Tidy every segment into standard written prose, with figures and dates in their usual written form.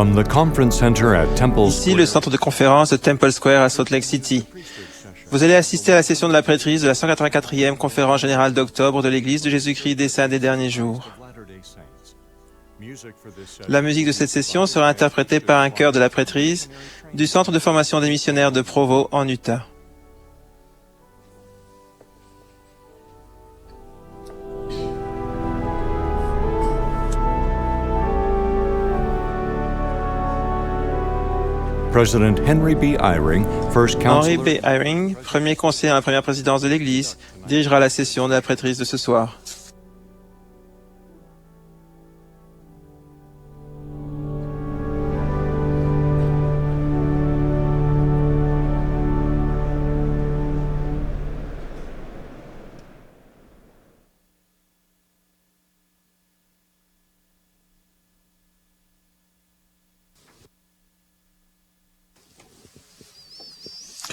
From the conference center at Temple Ici, le centre de conférence de Temple Square à Salt Lake City. Vous allez assister à la session de la prêtrise de la 184e conférence générale d'octobre de l'Église de Jésus-Christ des Saints des Derniers Jours. La musique de cette session sera interprétée par un chœur de la prêtrise du Centre de formation des missionnaires de Provo en Utah. President Henry B. Eyring, first Henry counselor. B. Eyring, premier conseiller à la première présidence de l'Église, dirigera la session de la prêtrise de ce soir.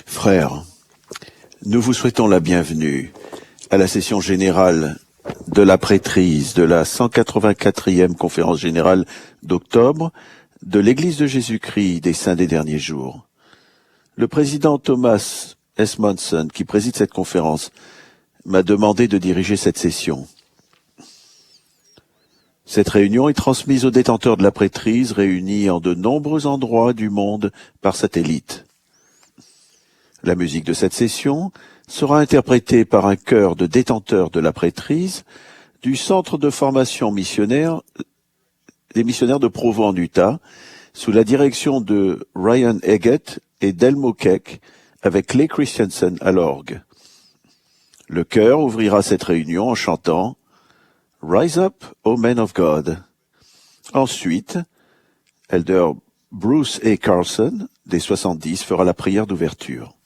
Frères, nous vous souhaitons la bienvenue à la session générale de la prêtrise de la 184e conférence générale d'octobre de l'Église de Jésus-Christ des Saints des Derniers Jours. Le président Thomas S. Monson, qui préside cette conférence, m'a demandé de diriger cette session. Cette réunion est transmise aux détenteurs de la prêtrise réunis en de nombreux endroits du monde par satellite. La musique de cette session sera interprétée par un chœur de détenteurs de la prêtrise du Centre de formation missionnaire des missionnaires de Provo en Utah, sous la direction de Ryan Eggett et Delmo Keck, avec Clay Christensen à l'orgue. Le chœur ouvrira cette réunion en chantant « Rise up, O men of God ». Ensuite, Elder Bruce A. Carlson, des 70, fera la prière d'ouverture.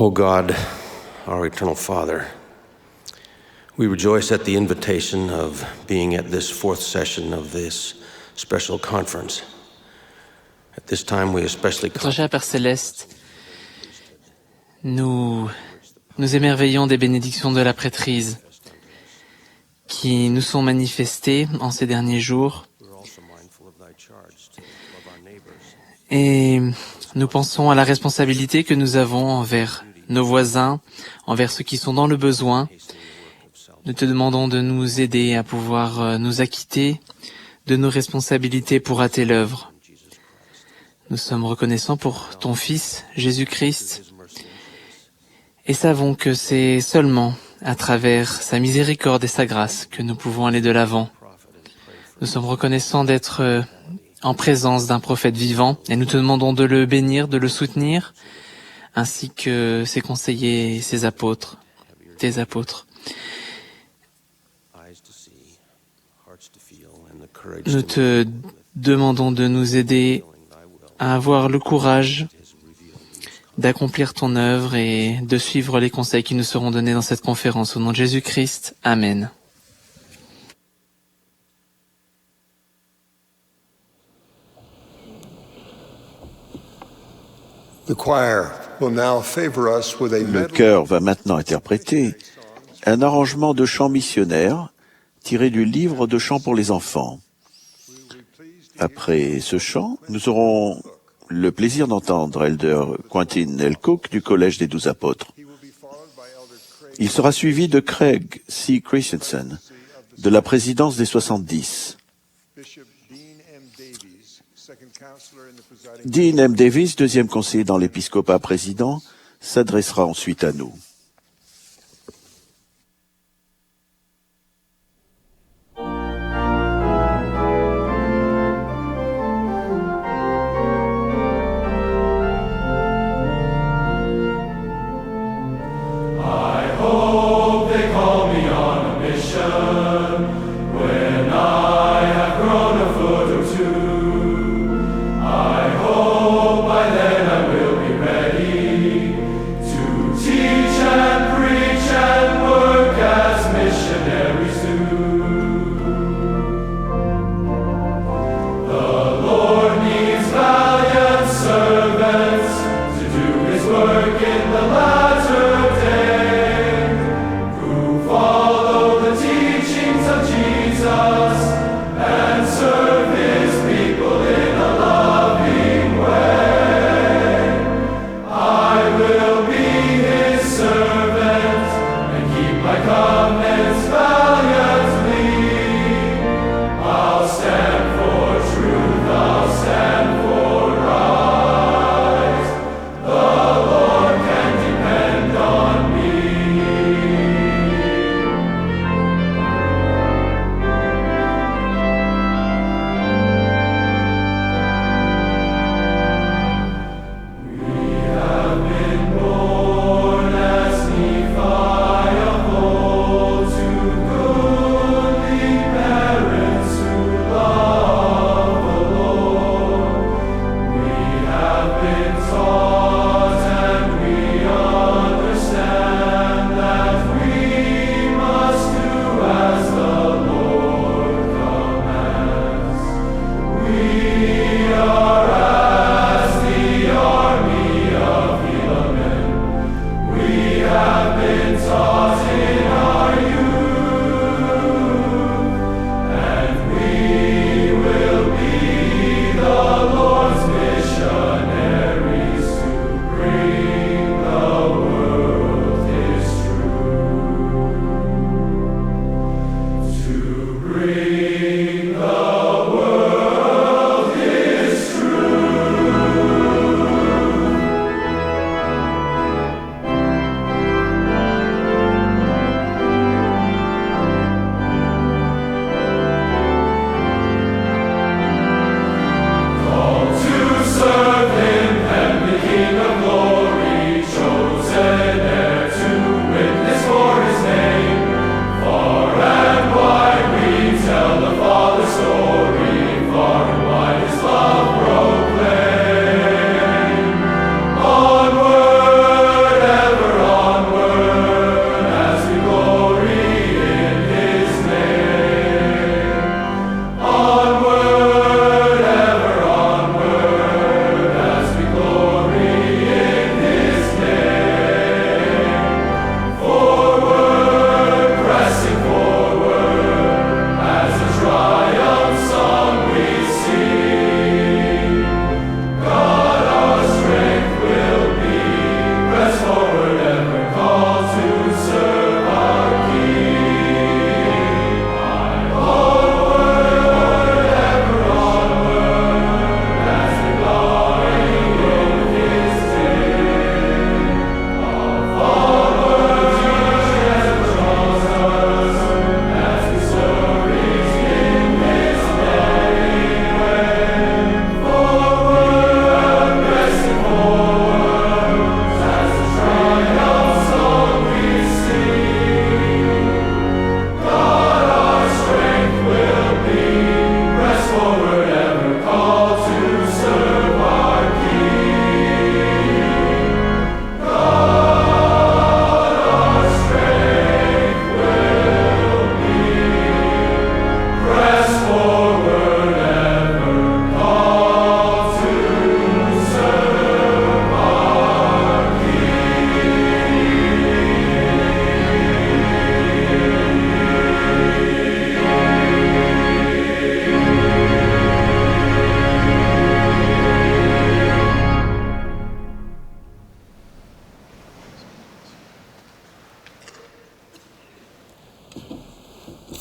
O God, our eternal Father, We rejoice at the invitation of being at this fourth session of this special conference. At this time, we especially Notre cher Père Céleste, nous émerveillons des bénédictions de la prêtrise qui nous sont manifestées en ces derniers jours. Et nous pensons à la responsabilité que nous avons envers nos voisins, envers ceux qui sont dans le besoin. Nous te demandons de nous aider à pouvoir nous acquitter de nos responsabilités pour hâter l'œuvre. Nous sommes reconnaissants pour ton Fils, Jésus-Christ, et savons que c'est seulement à travers sa miséricorde et sa grâce que nous pouvons aller de l'avant. Nous sommes reconnaissants d'être en présence d'un prophète vivant, et nous te demandons de le bénir, de le soutenir, ainsi que ses conseillers et ses apôtres, tes apôtres. Nous te demandons de nous aider à avoir le courage d'accomplir ton œuvre et de suivre les conseils qui nous seront donnés dans cette conférence. Au nom de Jésus-Christ, Amen. The choir will now favor us with a Le medley. chœur va maintenant interpréter un arrangement de chants missionnaires tiré du livre de chants pour les enfants. Après ce chant, nous aurons le plaisir d'entendre Elder Quentin L. Cook du Collège des 12 Apôtres. Il sera suivi de Craig C. Christensen de la présidence des 70. Dean M. Davis, deuxième conseiller dans l'épiscopat président, s'adressera ensuite à nous. By then I will be ready to teach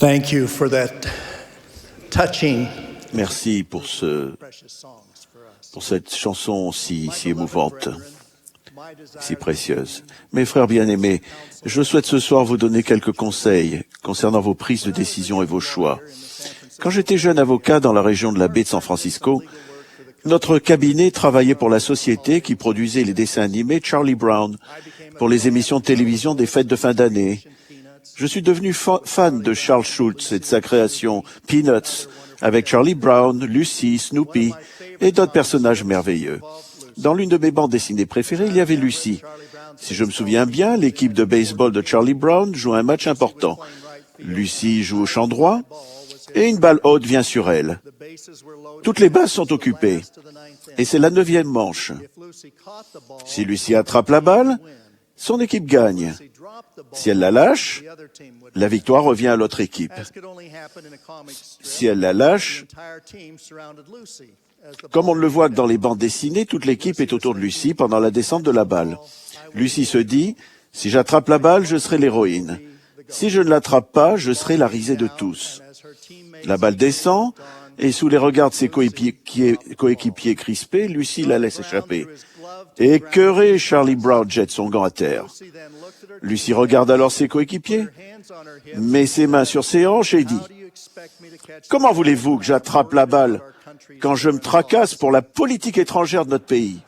Thank you for that touching, Merci pour cette chanson si émouvante, si précieuse. Mes frères bien-aimés, je souhaite ce soir vous donner quelques conseils concernant vos prises de décision et vos choix. Quand j'étais jeune avocat dans la région de la baie de San Francisco, notre cabinet travaillait pour la société qui produisait les dessins animés Charlie Brown pour les émissions de télévision des fêtes de fin d'année. Je suis devenu fan de Charles Schulz et de sa création Peanuts, avec Charlie Brown, Lucy, Snoopy et d'autres personnages merveilleux. Dans l'une de mes bandes dessinées préférées, il y avait Lucy. Si je me souviens bien, l'équipe de baseball de Charlie Brown joue un match important. Lucy joue au champ droit et une balle haute vient sur elle. Toutes les bases sont occupées et c'est la 9e manche. Si Lucy attrape la balle, son équipe gagne. Si elle la lâche, la victoire revient à l'autre équipe. Si elle la lâche, comme on le voit dans les bandes dessinées, toute l'équipe est autour de Lucy pendant la descente de la balle. Lucy se dit, si j'attrape la balle, je serai l'héroïne. Si je ne l'attrape pas, je serai la risée de tous. La balle descend, et sous les regards de ses coéquipiers crispés, Lucy la laisse échapper. Et écœuré, Charlie Brown jette son gant à terre. Lucy regarde alors ses coéquipiers, met ses mains sur ses hanches et dit « Comment voulez-vous que j'attrape la balle quand je me tracasse pour la politique étrangère de notre pays ?»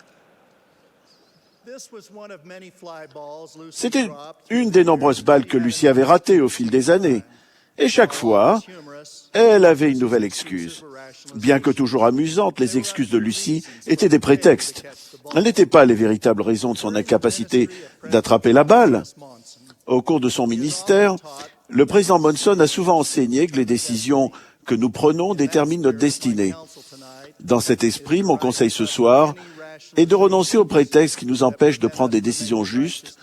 C'était une des nombreuses balles que Lucy avait ratées au fil des années. Et chaque fois, elle avait une nouvelle excuse. Bien que toujours amusantes, les excuses de Lucy étaient des prétextes. Elles n'étaient pas les véritables raisons de son incapacité d'attraper la balle. Au cours de son ministère, le président Monson a souvent enseigné que les décisions que nous prenons déterminent notre destinée. Dans cet esprit, mon conseil ce soir est de renoncer aux prétextes qui nous empêchent de prendre des décisions justes,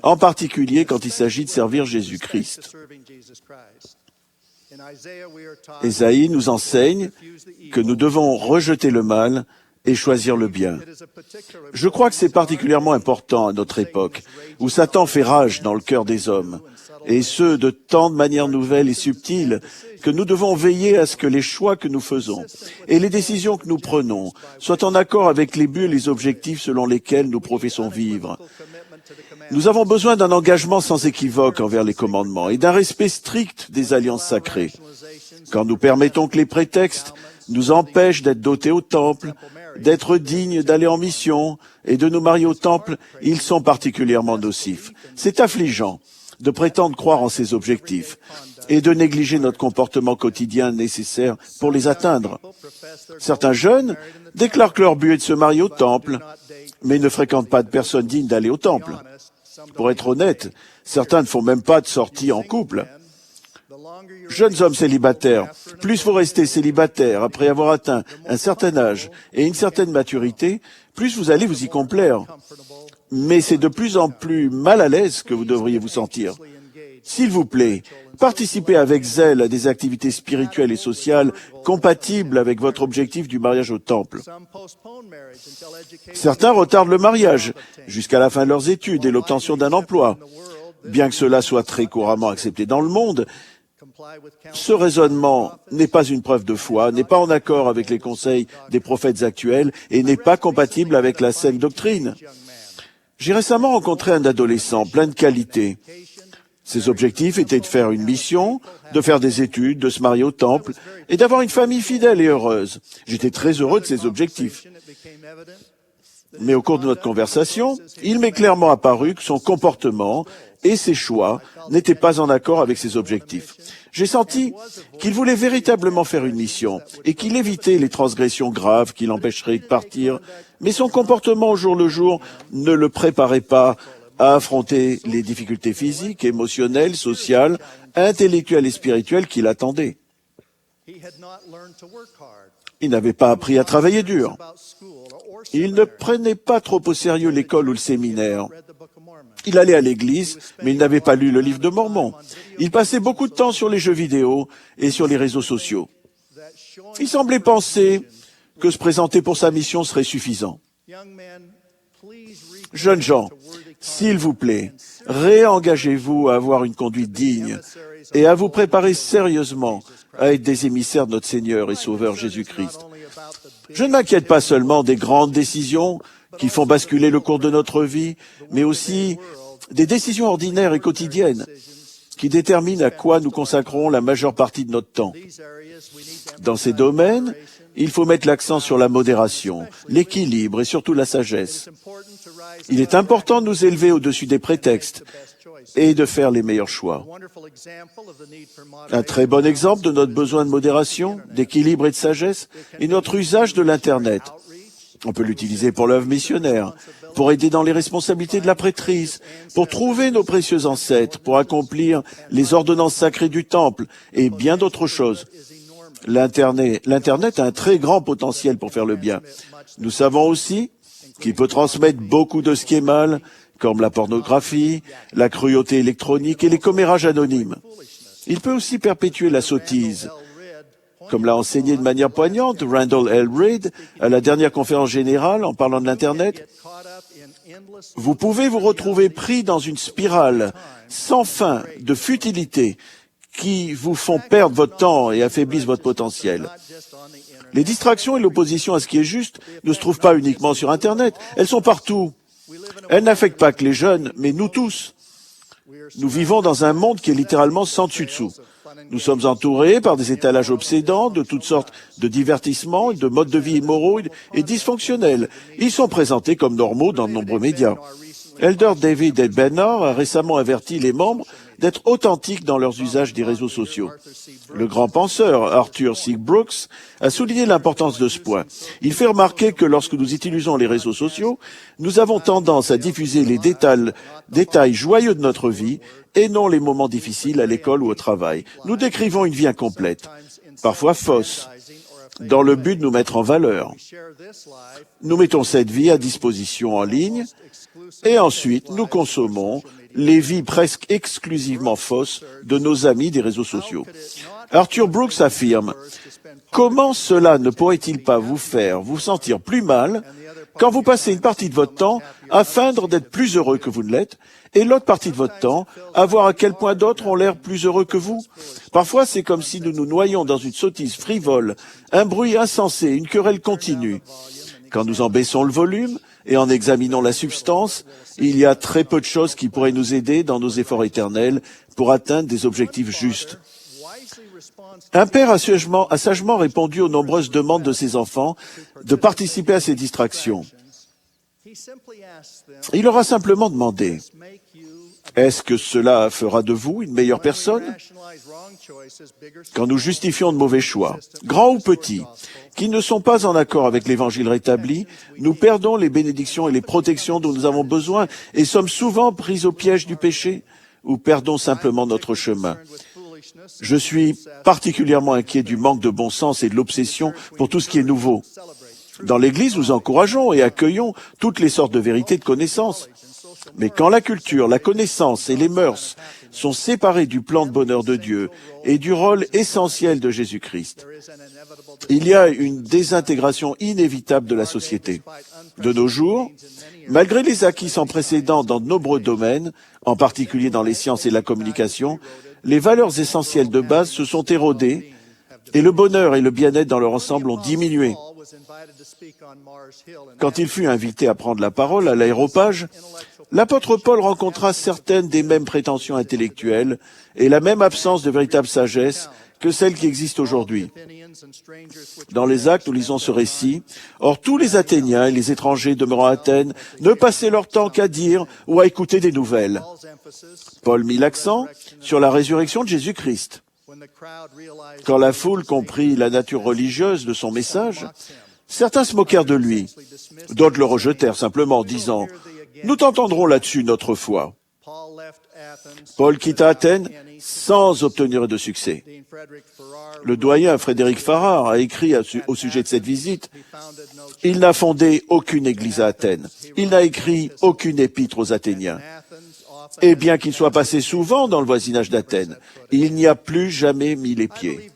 en particulier quand il s'agit de servir Jésus-Christ. Ésaïe nous enseigne que nous devons rejeter le mal et choisir le bien. Je crois que c'est particulièrement important à notre époque, où Satan fait rage dans le cœur des hommes, et ce, de tant de manières nouvelles et subtiles, que nous devons veiller à ce que les choix que nous faisons et les décisions que nous prenons soient en accord avec les buts et les objectifs selon lesquels nous professons vivre. Nous avons besoin d'un engagement sans équivoque envers les commandements et d'un respect strict des alliances sacrées. Quand nous permettons que les prétextes nous empêchent d'être dotés au temple, d'être dignes d'aller en mission et de nous marier au temple, ils sont particulièrement nocifs. C'est affligeant de prétendre croire en ces objectifs et de négliger notre comportement quotidien nécessaire pour les atteindre. Certains jeunes déclarent que leur but est de se marier au temple, mais ne fréquentent pas de personnes dignes d'aller au temple. Pour être honnête, certains ne font même pas de sortie en couple. Jeunes hommes célibataires, plus vous restez célibataire après avoir atteint un certain âge et une certaine maturité, plus vous allez vous y complaire. Mais c'est de plus en plus mal à l'aise que vous devriez vous sentir. S'il vous plaît, participez avec zèle à des activités spirituelles et sociales compatibles avec votre objectif du mariage au temple. Certains retardent le mariage jusqu'à la fin de leurs études et l'obtention d'un emploi. Bien que cela soit très couramment accepté dans le monde, ce raisonnement n'est pas une preuve de foi, n'est pas en accord avec les conseils des prophètes actuels et n'est pas compatible avec la saine doctrine. J'ai récemment rencontré un adolescent plein de qualités. Ses objectifs étaient de faire une mission, de faire des études, de se marier au temple et d'avoir une famille fidèle et heureuse. J'étais très heureux de ses objectifs. Mais au cours de notre conversation, il m'est clairement apparu que son comportement et ses choix n'étaient pas en accord avec ses objectifs. J'ai senti qu'il voulait véritablement faire une mission et qu'il évitait les transgressions graves qui l'empêcheraient de partir, mais son comportement au jour le jour ne le préparait pas à affronter les difficultés physiques, émotionnelles, sociales, intellectuelles et spirituelles qui l'attendaient. Il n'avait pas appris à travailler dur. Il ne prenait pas trop au sérieux l'école ou le séminaire. Il allait à l'église, mais il n'avait pas lu le livre de Mormon. Il passait beaucoup de temps sur les jeux vidéo et sur les réseaux sociaux. Il semblait penser que se présenter pour sa mission serait suffisant. Jeunes gens, s'il vous plaît, réengagez-vous à avoir une conduite digne et à vous préparer sérieusement à être des émissaires de notre Seigneur et Sauveur Jésus-Christ. Je ne m'inquiète pas seulement des grandes décisions qui font basculer le cours de notre vie, mais aussi des décisions ordinaires et quotidiennes qui déterminent à quoi nous consacrons la majeure partie de notre temps. Dans ces domaines, il faut mettre l'accent sur la modération, l'équilibre et surtout la sagesse. Il est important de nous élever au-dessus des prétextes et de faire les meilleurs choix. Un très bon exemple de notre besoin de modération, d'équilibre et de sagesse est notre usage de l'Internet. On peut l'utiliser pour l'œuvre missionnaire, pour aider dans les responsabilités de la prêtrise, pour trouver nos précieux ancêtres, pour accomplir les ordonnances sacrées du temple et bien d'autres choses. L'Internet a un très grand potentiel pour faire le bien. Nous savons aussi qu'il peut transmettre beaucoup de ce qui est mal, comme la pornographie, la cruauté électronique et les commérages anonymes. Il peut aussi perpétuer la sottise. Comme l'a enseigné de manière poignante Randall L. Reed à la dernière conférence générale en parlant de l'Internet, vous pouvez vous retrouver pris dans une spirale sans fin de futilité qui vous font perdre votre temps et affaiblissent votre potentiel. Les distractions et l'opposition à ce qui est juste ne se trouvent pas uniquement sur Internet, elles sont partout. Elles n'affectent pas que les jeunes, mais nous tous. Nous vivons dans un monde qui est littéralement sans dessus-dessous. Nous sommes entourés par des étalages obsédants de toutes sortes de divertissements et de modes de vie immoraux et dysfonctionnels. Ils sont présentés comme normaux dans de nombreux médias. Elder David L. Benner a récemment averti les membres d'être authentiques dans leurs usages des réseaux sociaux. Le grand penseur Arthur C. Brooks a souligné l'importance de ce point. Il fait remarquer que lorsque nous utilisons les réseaux sociaux, nous avons tendance à diffuser les détails joyeux de notre vie et non les moments difficiles à l'école ou au travail. Nous décrivons une vie incomplète, parfois fausse, dans le but de nous mettre en valeur. Nous mettons cette vie à disposition en ligne et ensuite nous consommons les vies presque exclusivement fausses de nos amis des réseaux sociaux. Arthur Brooks affirme « Comment cela ne pourrait-il pas vous faire vous sentir plus mal quand vous passez une partie de votre temps à feindre d'être plus heureux que vous ne l'êtes et l'autre partie de votre temps à voir à quel point d'autres ont l'air plus heureux que vous? Parfois, c'est comme si nous nous noyions dans une sottise frivole, un bruit insensé, une querelle continue. Quand nous en baissons le volume et en examinons la substance, il y a très peu de choses qui pourraient nous aider dans nos efforts éternels pour atteindre des objectifs justes. Un père a sagement répondu aux nombreuses demandes de ses enfants de participer à ces distractions. Il leur a simplement demandé « Est-ce que cela fera de vous une meilleure personne ?» Quand nous justifions de mauvais choix, grands ou petits, qui ne sont pas en accord avec l'Évangile rétabli, nous perdons les bénédictions et les protections dont nous avons besoin et sommes souvent pris au piège du péché ou perdons simplement notre chemin. Je suis particulièrement inquiet du manque de bon sens et de l'obsession pour tout ce qui est nouveau. Dans l'Église, nous encourageons et accueillons toutes les sortes de vérités de connaissances. Mais quand la culture, la connaissance et les mœurs sont séparés du plan de bonheur de Dieu et du rôle essentiel de Jésus-Christ, il y a une désintégration inévitable de la société. De nos jours, malgré les acquis sans précédent dans de nombreux domaines, en particulier dans les sciences et la communication, les valeurs essentielles de base se sont érodées et le bonheur et le bien-être dans leur ensemble ont diminué. Quand il fut invité à prendre la parole à l'Aréopage, l'apôtre Paul rencontra certaines des mêmes prétentions intellectuelles et la même absence de véritable sagesse que celle qui existe aujourd'hui. Dans les Actes, nous lisons ce récit. « Or, tous les Athéniens et les étrangers demeurant à Athènes ne passaient leur temps qu'à dire ou à écouter des nouvelles. » Paul mit l'accent sur la résurrection de Jésus-Christ. Quand la foule comprit la nature religieuse de son message, certains se moquèrent de lui. D'autres le rejetèrent simplement en disant « Nous t'entendrons là-dessus notre foi. » Paul quitta Athènes sans obtenir de succès. Le doyen Frédéric Farrar a écrit au sujet de cette visite « Il n'a fondé aucune église à Athènes. Il n'a écrit aucune épître aux Athéniens. Et bien qu'il soit passé souvent dans le voisinage d'Athènes, il n'y a plus jamais mis les pieds. »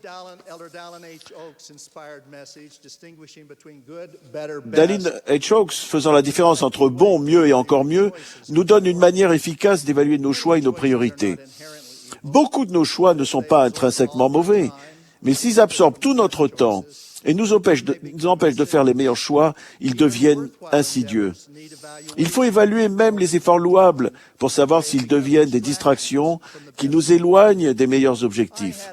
Dallin H. Oaks, faisant la différence entre bon, mieux et encore mieux, nous donne une manière efficace d'évaluer nos choix et nos priorités. Beaucoup de nos choix ne sont pas intrinsèquement mauvais, mais s'ils absorbent tout notre temps et nous empêchent de faire les meilleurs choix, ils deviennent insidieux. Il faut évaluer même les efforts louables pour savoir s'ils deviennent des distractions qui nous éloignent des meilleurs objectifs.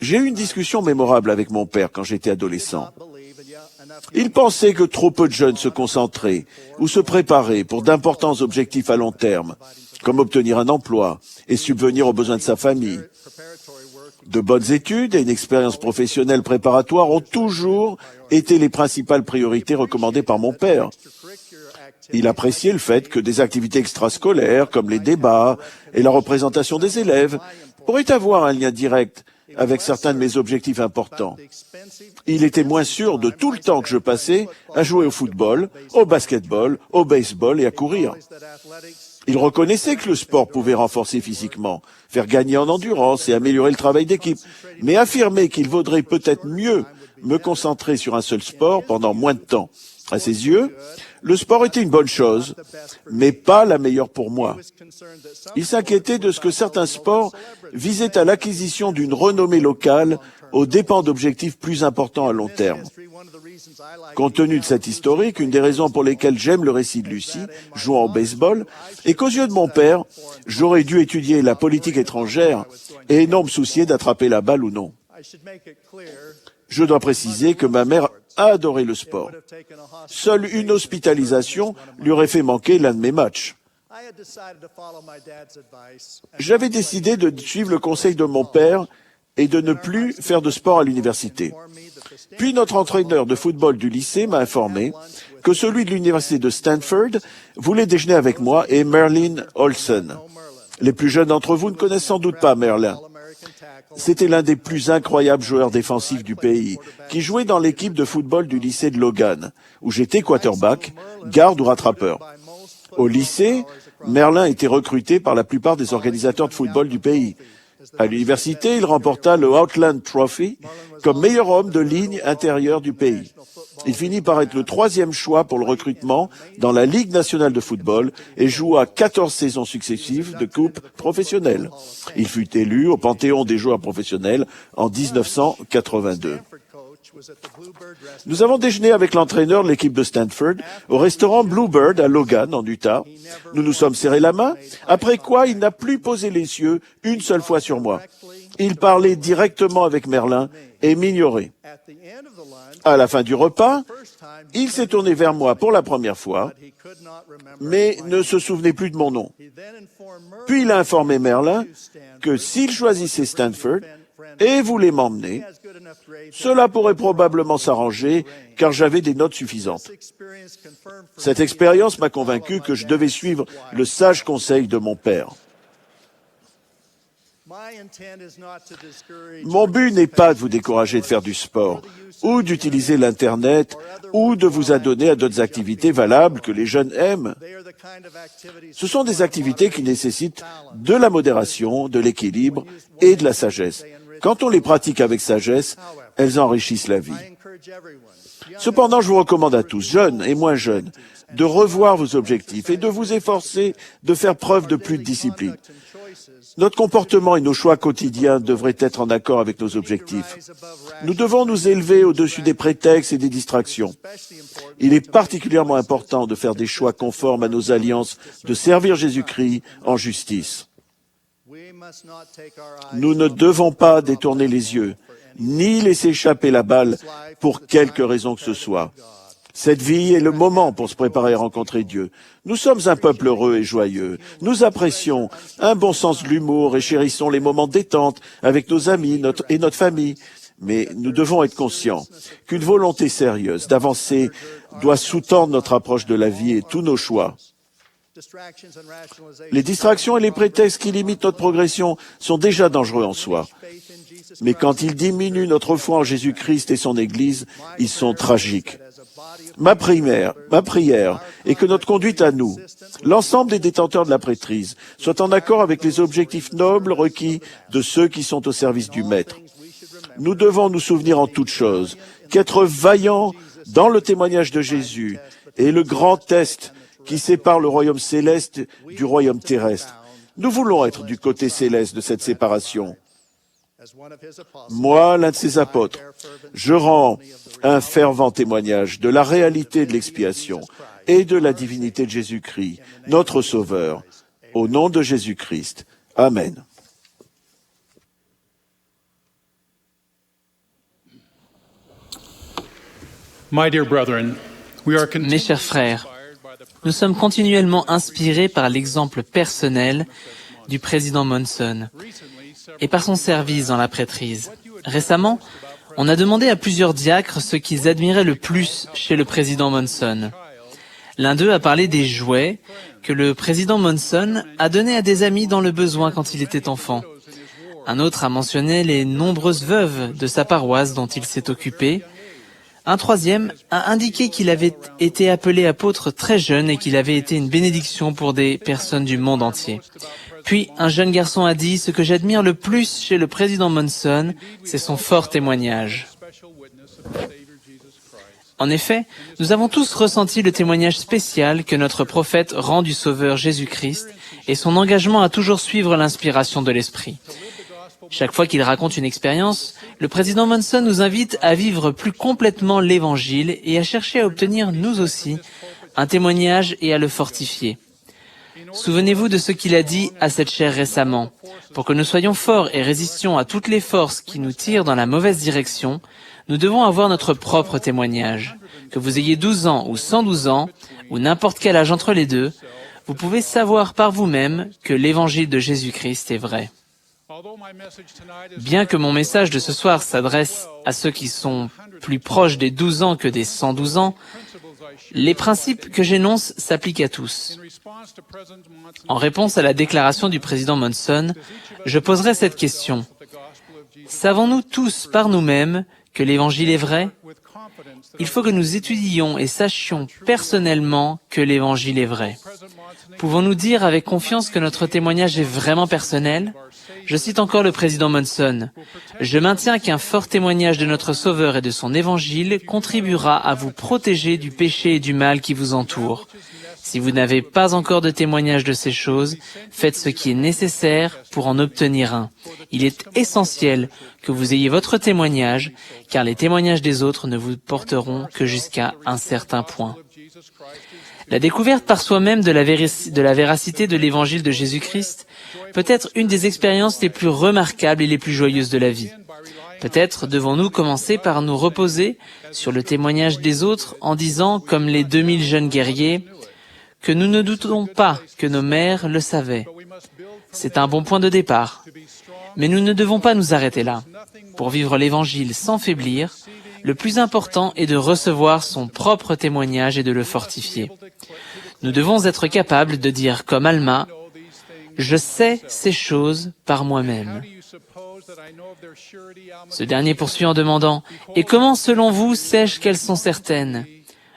J'ai eu une discussion mémorable avec mon père quand j'étais adolescent. Il pensait que trop peu de jeunes se concentraient ou se préparaient pour d'importants objectifs à long terme, comme obtenir un emploi et subvenir aux besoins de sa famille. De bonnes études et une expérience professionnelle préparatoire ont toujours été les principales priorités recommandées par mon père. Il appréciait le fait que des activités extrascolaires, comme les débats et la représentation des élèves, pourraient avoir un lien direct avec certains de mes objectifs importants. Il était moins sûr de tout le temps que je passais à jouer au football, au basketball, au baseball et à courir. Il reconnaissait que le sport pouvait renforcer physiquement, faire gagner en endurance et améliorer le travail d'équipe, mais affirmait qu'il vaudrait peut-être mieux me concentrer sur un seul sport pendant moins de temps. À ses yeux, le sport était une bonne chose, mais pas la meilleure pour moi. Il s'inquiétait de ce que certains sports visaient à l'acquisition d'une renommée locale aux dépens d'objectifs plus importants à long terme. Compte tenu de cet historique, une des raisons pour lesquelles j'aime le récit de Lucie, jouant au baseball, est qu'aux yeux de mon père, j'aurais dû étudier la politique étrangère et non me soucier d'attraper la balle ou non. Je dois préciser que ma mère a adoré le sport. Seule une hospitalisation lui aurait fait manquer l'un de mes matchs. J'avais décidé de suivre le conseil de mon père et de ne plus faire de sport à l'université. Puis notre entraîneur de football du lycée m'a informé que celui de l'université de Stanford voulait déjeuner avec moi et Merlin Olsen. Les plus jeunes d'entre vous ne connaissent sans doute pas Merlin. C'était l'un des plus incroyables joueurs défensifs du pays, qui jouait dans l'équipe de football du lycée de Logan, où j'étais quarterback, garde ou rattrapeur. Au lycée, Merlin était recruté par la plupart des organisateurs de football du pays. À l'université, il remporta le Outland Trophy comme meilleur homme de ligne intérieure du pays. Il finit par être le 3e choix pour le recrutement dans la Ligue nationale de football et joua 14 saisons successives de coupe professionnelle. Il fut élu au Panthéon des joueurs professionnels en 1982. Nous avons déjeuné avec l'entraîneur de l'équipe de Stanford au restaurant Bluebird à Logan, en Utah. Nous nous sommes serrés la main, après quoi il n'a plus posé les yeux une seule fois sur moi. Il parlait directement avec Merlin et m'ignorait. À la fin du repas, il s'est tourné vers moi pour la première fois, mais ne se souvenait plus de mon nom. Puis il a informé Merlin que s'il choisissait Stanford et voulait m'emmener, cela pourrait probablement s'arranger car j'avais des notes suffisantes. Cette expérience m'a convaincu que je devais suivre le sage conseil de mon père. Mon but n'est pas de vous décourager de faire du sport, ou d'utiliser l'Internet, ou de vous adonner à d'autres activités valables que les jeunes aiment. Ce sont des activités qui nécessitent de la modération, de l'équilibre et de la sagesse. Quand on les pratique avec sagesse, elles enrichissent la vie. Cependant, je vous recommande à tous, jeunes et moins jeunes, de revoir vos objectifs et de vous efforcer de faire preuve de plus de discipline. Notre comportement et nos choix quotidiens devraient être en accord avec nos objectifs. Nous devons nous élever au-dessus des prétextes et des distractions. Il est particulièrement important de faire des choix conformes à nos alliances de servir Jésus-Christ en justice. Nous ne devons pas détourner les yeux, ni laisser échapper la balle pour quelque raison que ce soit. Cette vie est le moment pour se préparer à rencontrer Dieu. Nous sommes un peuple heureux et joyeux. Nous apprécions un bon sens de l'humour et chérissons les moments de détente avec nos amis et notre famille. Mais nous devons être conscients qu'une volonté sérieuse d'avancer doit sous-tendre notre approche de la vie et tous nos choix. Les distractions et les prétextes qui limitent notre progression sont déjà dangereux en soi. Mais quand ils diminuent notre foi en Jésus-Christ et son Église, ils sont tragiques. Ma prière est que notre conduite à nous, l'ensemble des détenteurs de la prêtrise, soit en accord avec les objectifs nobles requis de ceux qui sont au service du Maître. Nous devons nous souvenir en toutes choses qu'être vaillants dans le témoignage de Jésus est le grand test qui sépare le royaume céleste du royaume terrestre. Nous voulons être du côté céleste de cette séparation. Moi, l'un de ses apôtres, je rends un fervent témoignage de la réalité de l'expiation et de la divinité de Jésus-Christ, notre Sauveur. Au nom de Jésus-Christ. Amen. Mes chers frères, nous sommes continuellement inspirés par l'exemple personnel du président Monson et par son service dans la prêtrise. Récemment, on a demandé à plusieurs diacres ce qu'ils admiraient le plus chez le président Monson. L'un d'eux a parlé des jouets que le président Monson a donnés à des amis dans le besoin quand il était enfant. Un autre a mentionné les nombreuses veuves de sa paroisse dont il s'est occupé. Un troisième a indiqué qu'il avait été appelé apôtre très jeune et qu'il avait été une bénédiction pour des personnes du monde entier. Puis, un jeune garçon a dit « Ce que j'admire le plus chez le président Monson, c'est son fort témoignage. » En effet, nous avons tous ressenti le témoignage spécial que notre prophète rend du Sauveur Jésus-Christ et son engagement à toujours suivre l'inspiration de l'Esprit. Chaque fois qu'il raconte une expérience, le président Monson nous invite à vivre plus complètement l'Évangile et à chercher à obtenir, nous aussi, un témoignage et à le fortifier. Souvenez-vous de ce qu'il a dit à cette chaire récemment. Pour que nous soyons forts et résistions à toutes les forces qui nous tirent dans la mauvaise direction, nous devons avoir notre propre témoignage. Que vous ayez 12 ans ou 112 ans, ou n'importe quel âge entre les deux, vous pouvez savoir par vous-même que l'Évangile de Jésus-Christ est vrai. Bien que mon message de ce soir s'adresse à ceux qui sont plus proches des 12 ans que des 112 ans, les principes que j'énonce s'appliquent à tous. En réponse à la déclaration du président Monson, je poserai cette question. Savons-nous tous par nous-mêmes que l'Évangile est vrai? Il faut que nous étudiions et sachions personnellement que l'Évangile est vrai. Pouvons-nous dire avec confiance que notre témoignage est vraiment personnel? Je cite encore le président Monson. « Je maintiens qu'un fort témoignage de notre Sauveur et de son Évangile contribuera à vous protéger du péché et du mal qui vous entoure. Si vous n'avez pas encore de témoignage de ces choses, faites ce qui est nécessaire pour en obtenir un. Il est essentiel que vous ayez votre témoignage, car les témoignages des autres ne vous porteront que jusqu'à un certain point. » La découverte par soi-même de la véracité de l'Évangile de Jésus-Christ peut être une des expériences les plus remarquables et les plus joyeuses de la vie. Peut-être devons-nous commencer par nous reposer sur le témoignage des autres en disant, comme les 2000 jeunes guerriers, que nous ne doutons pas que nos mères le savaient. C'est un bon point de départ. Mais nous ne devons pas nous arrêter là. Pour vivre l'Évangile sans faiblir, le plus important est de recevoir son propre témoignage et de le fortifier. Nous devons être capables de dire comme Alma, « Je sais ces choses par moi-même ». Ce dernier poursuit en demandant, « Et comment selon vous sais-je qu'elles sont certaines?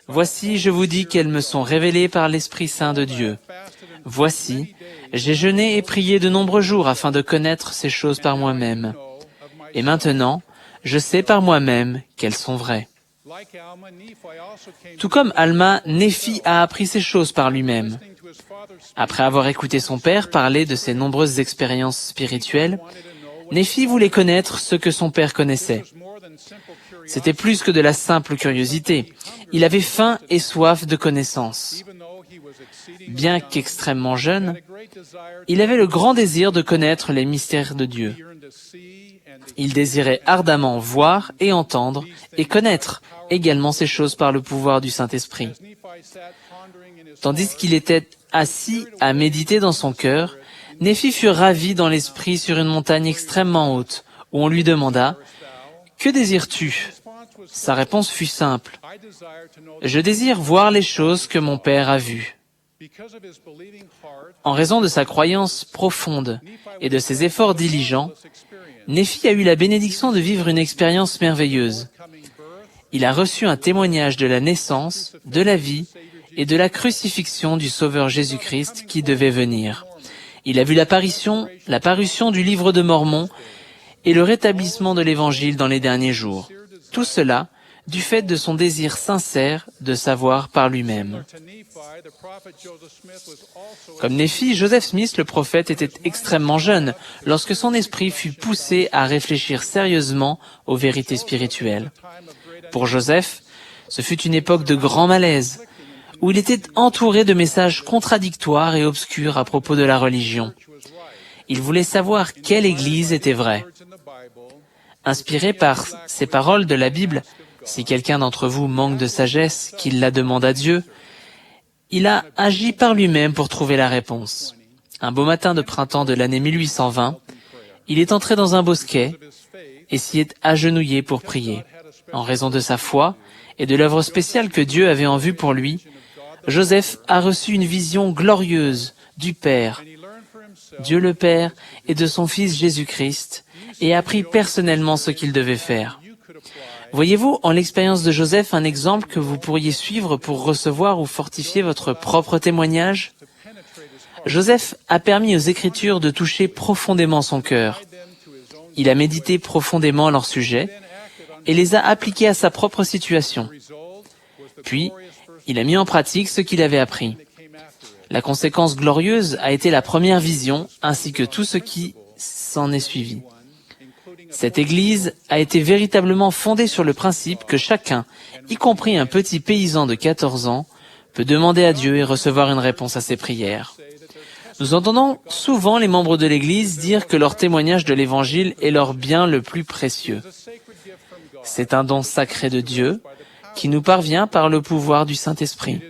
Voici, je vous dis qu'elles me sont révélées par l'Esprit Saint de Dieu. Voici, j'ai jeûné et prié de nombreux jours afin de connaître ces choses par moi-même. Et maintenant, je sais par moi-même qu'elles sont vraies. » Tout comme Alma, Néphi a appris ces choses par lui-même. Après avoir écouté son père parler de ses nombreuses expériences spirituelles, Néphi voulait connaître ce que son père connaissait. C'était plus que de la simple curiosité. Il avait faim et soif de connaissance. Bien qu'extrêmement jeune, il avait le grand désir de connaître les mystères de Dieu. Il désirait ardemment voir et entendre et connaître également ces choses par le pouvoir du Saint-Esprit. Tandis qu'il était assis à méditer dans son cœur, Néphi fut ravi dans l'esprit sur une montagne extrêmement haute, où on lui demanda « Que désires-tu » Sa réponse fut simple « Je désire voir les choses que mon père a vues. » En raison de sa croyance profonde et de ses efforts diligents, Néphi a eu la bénédiction de vivre une expérience merveilleuse. Il a reçu un témoignage de la naissance, de la vie et de la crucifixion du Sauveur Jésus-Christ qui devait venir. Il a vu la parution du livre de Mormon et le rétablissement de l'Évangile dans les derniers jours. Tout cela du fait de son désir sincère de savoir par lui-même. Comme Néphi, Joseph Smith, le prophète, était extrêmement jeune lorsque son esprit fut poussé à réfléchir sérieusement aux vérités spirituelles. Pour Joseph, ce fut une époque de grand malaise, où il était entouré de messages contradictoires et obscurs à propos de la religion. Il voulait savoir quelle église était vraie. Inspiré par ces paroles de la Bible, si quelqu'un d'entre vous manque de sagesse, qu'il la demande à Dieu, il a agi par lui-même pour trouver la réponse. Un beau matin de printemps de l'année 1820, il est entré dans un bosquet et s'y est agenouillé pour prier. En raison de sa foi et de l'œuvre spéciale que Dieu avait en vue pour lui, Joseph a reçu une vision glorieuse du Père, Dieu le Père, et de son Fils Jésus-Christ, et a appris personnellement ce qu'il devait faire. Voyez-vous en l'expérience de Joseph un exemple que vous pourriez suivre pour recevoir ou fortifier votre propre témoignage? Joseph a permis aux Écritures de toucher profondément son cœur. Il a médité profondément leur sujet et les a appliqués à sa propre situation. Puis, il a mis en pratique ce qu'il avait appris. La conséquence glorieuse a été la première vision ainsi que tout ce qui s'en est suivi. Cette Église a été véritablement fondée sur le principe que chacun, y compris un petit paysan de 14 ans, peut demander à Dieu et recevoir une réponse à ses prières. Nous entendons souvent les membres de l'Église dire que leur témoignage de l'Évangile est leur bien le plus précieux. C'est un don sacré de Dieu qui nous parvient par le pouvoir du Saint-Esprit.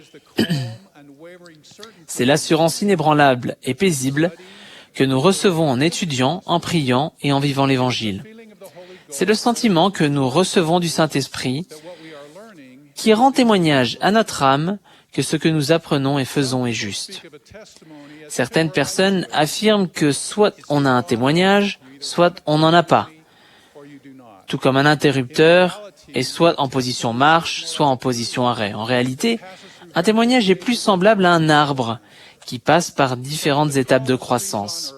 C'est l'assurance inébranlable et paisible que nous recevons en étudiant, en priant et en vivant l'Évangile. C'est le sentiment que nous recevons du Saint-Esprit qui rend témoignage à notre âme que ce que nous apprenons et faisons est juste. Certaines personnes affirment que soit on a un témoignage, soit on n'en a pas. Tout comme un interrupteur est soit en position marche, soit en position arrêt. En réalité, un témoignage est plus semblable à un arbre qui passe par différentes étapes de croissance.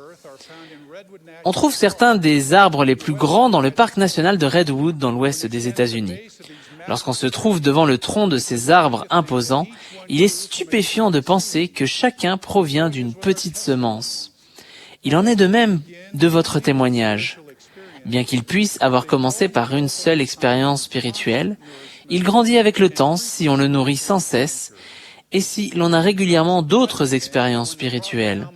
On trouve certains des arbres les plus grands dans le parc national de Redwood dans l'ouest des États-Unis. Lorsqu'on se trouve devant le tronc de ces arbres imposants, il est stupéfiant de penser que chacun provient d'une petite semence. Il en est de même de votre témoignage. Bien qu'il puisse avoir commencé par une seule expérience spirituelle, il grandit avec le temps si on le nourrit sans cesse et si l'on a régulièrement d'autres expériences spirituelles.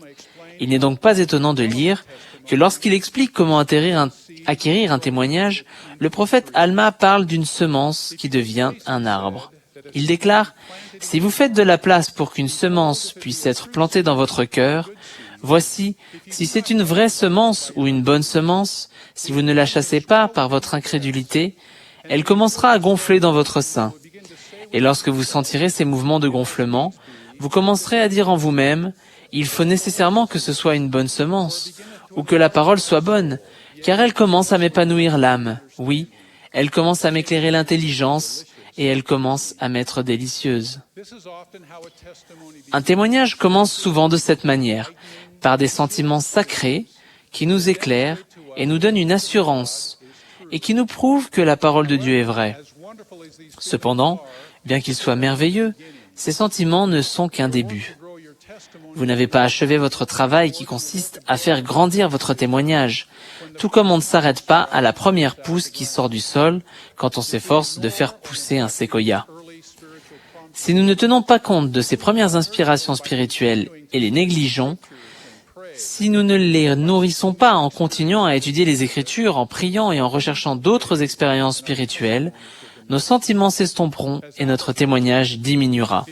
Il n'est donc pas étonnant de lire que lorsqu'il explique comment acquérir un témoignage, le prophète Alma parle d'une semence qui devient un arbre. Il déclare « Si vous faites de la place pour qu'une semence puisse être plantée dans votre cœur, voici, si c'est une vraie semence ou une bonne semence, si vous ne la chassez pas par votre incrédulité, elle commencera à gonfler dans votre sein. Et lorsque vous sentirez ces mouvements de gonflement, vous commencerez à dire en vous-même « Il faut nécessairement que ce soit une bonne semence » ou que la parole soit bonne, car elle commence à m'épanouir l'âme. Oui, elle commence à m'éclairer l'intelligence et elle commence à m'être délicieuse. Un témoignage commence souvent de cette manière, par des sentiments sacrés qui nous éclairent et nous donnent une assurance et qui nous prouvent que la parole de Dieu est vraie. Cependant, bien qu'ils soient merveilleux, ces sentiments ne sont qu'un début. Vous n'avez pas achevé votre travail qui consiste à faire grandir votre témoignage, tout comme on ne s'arrête pas à la première pousse qui sort du sol quand on s'efforce de faire pousser un séquoia. Si nous ne tenons pas compte de ces premières inspirations spirituelles et les négligeons, si nous ne les nourrissons pas en continuant à étudier les Écritures, en priant et en recherchant d'autres expériences spirituelles, nos sentiments s'estomperont et notre témoignage diminuera.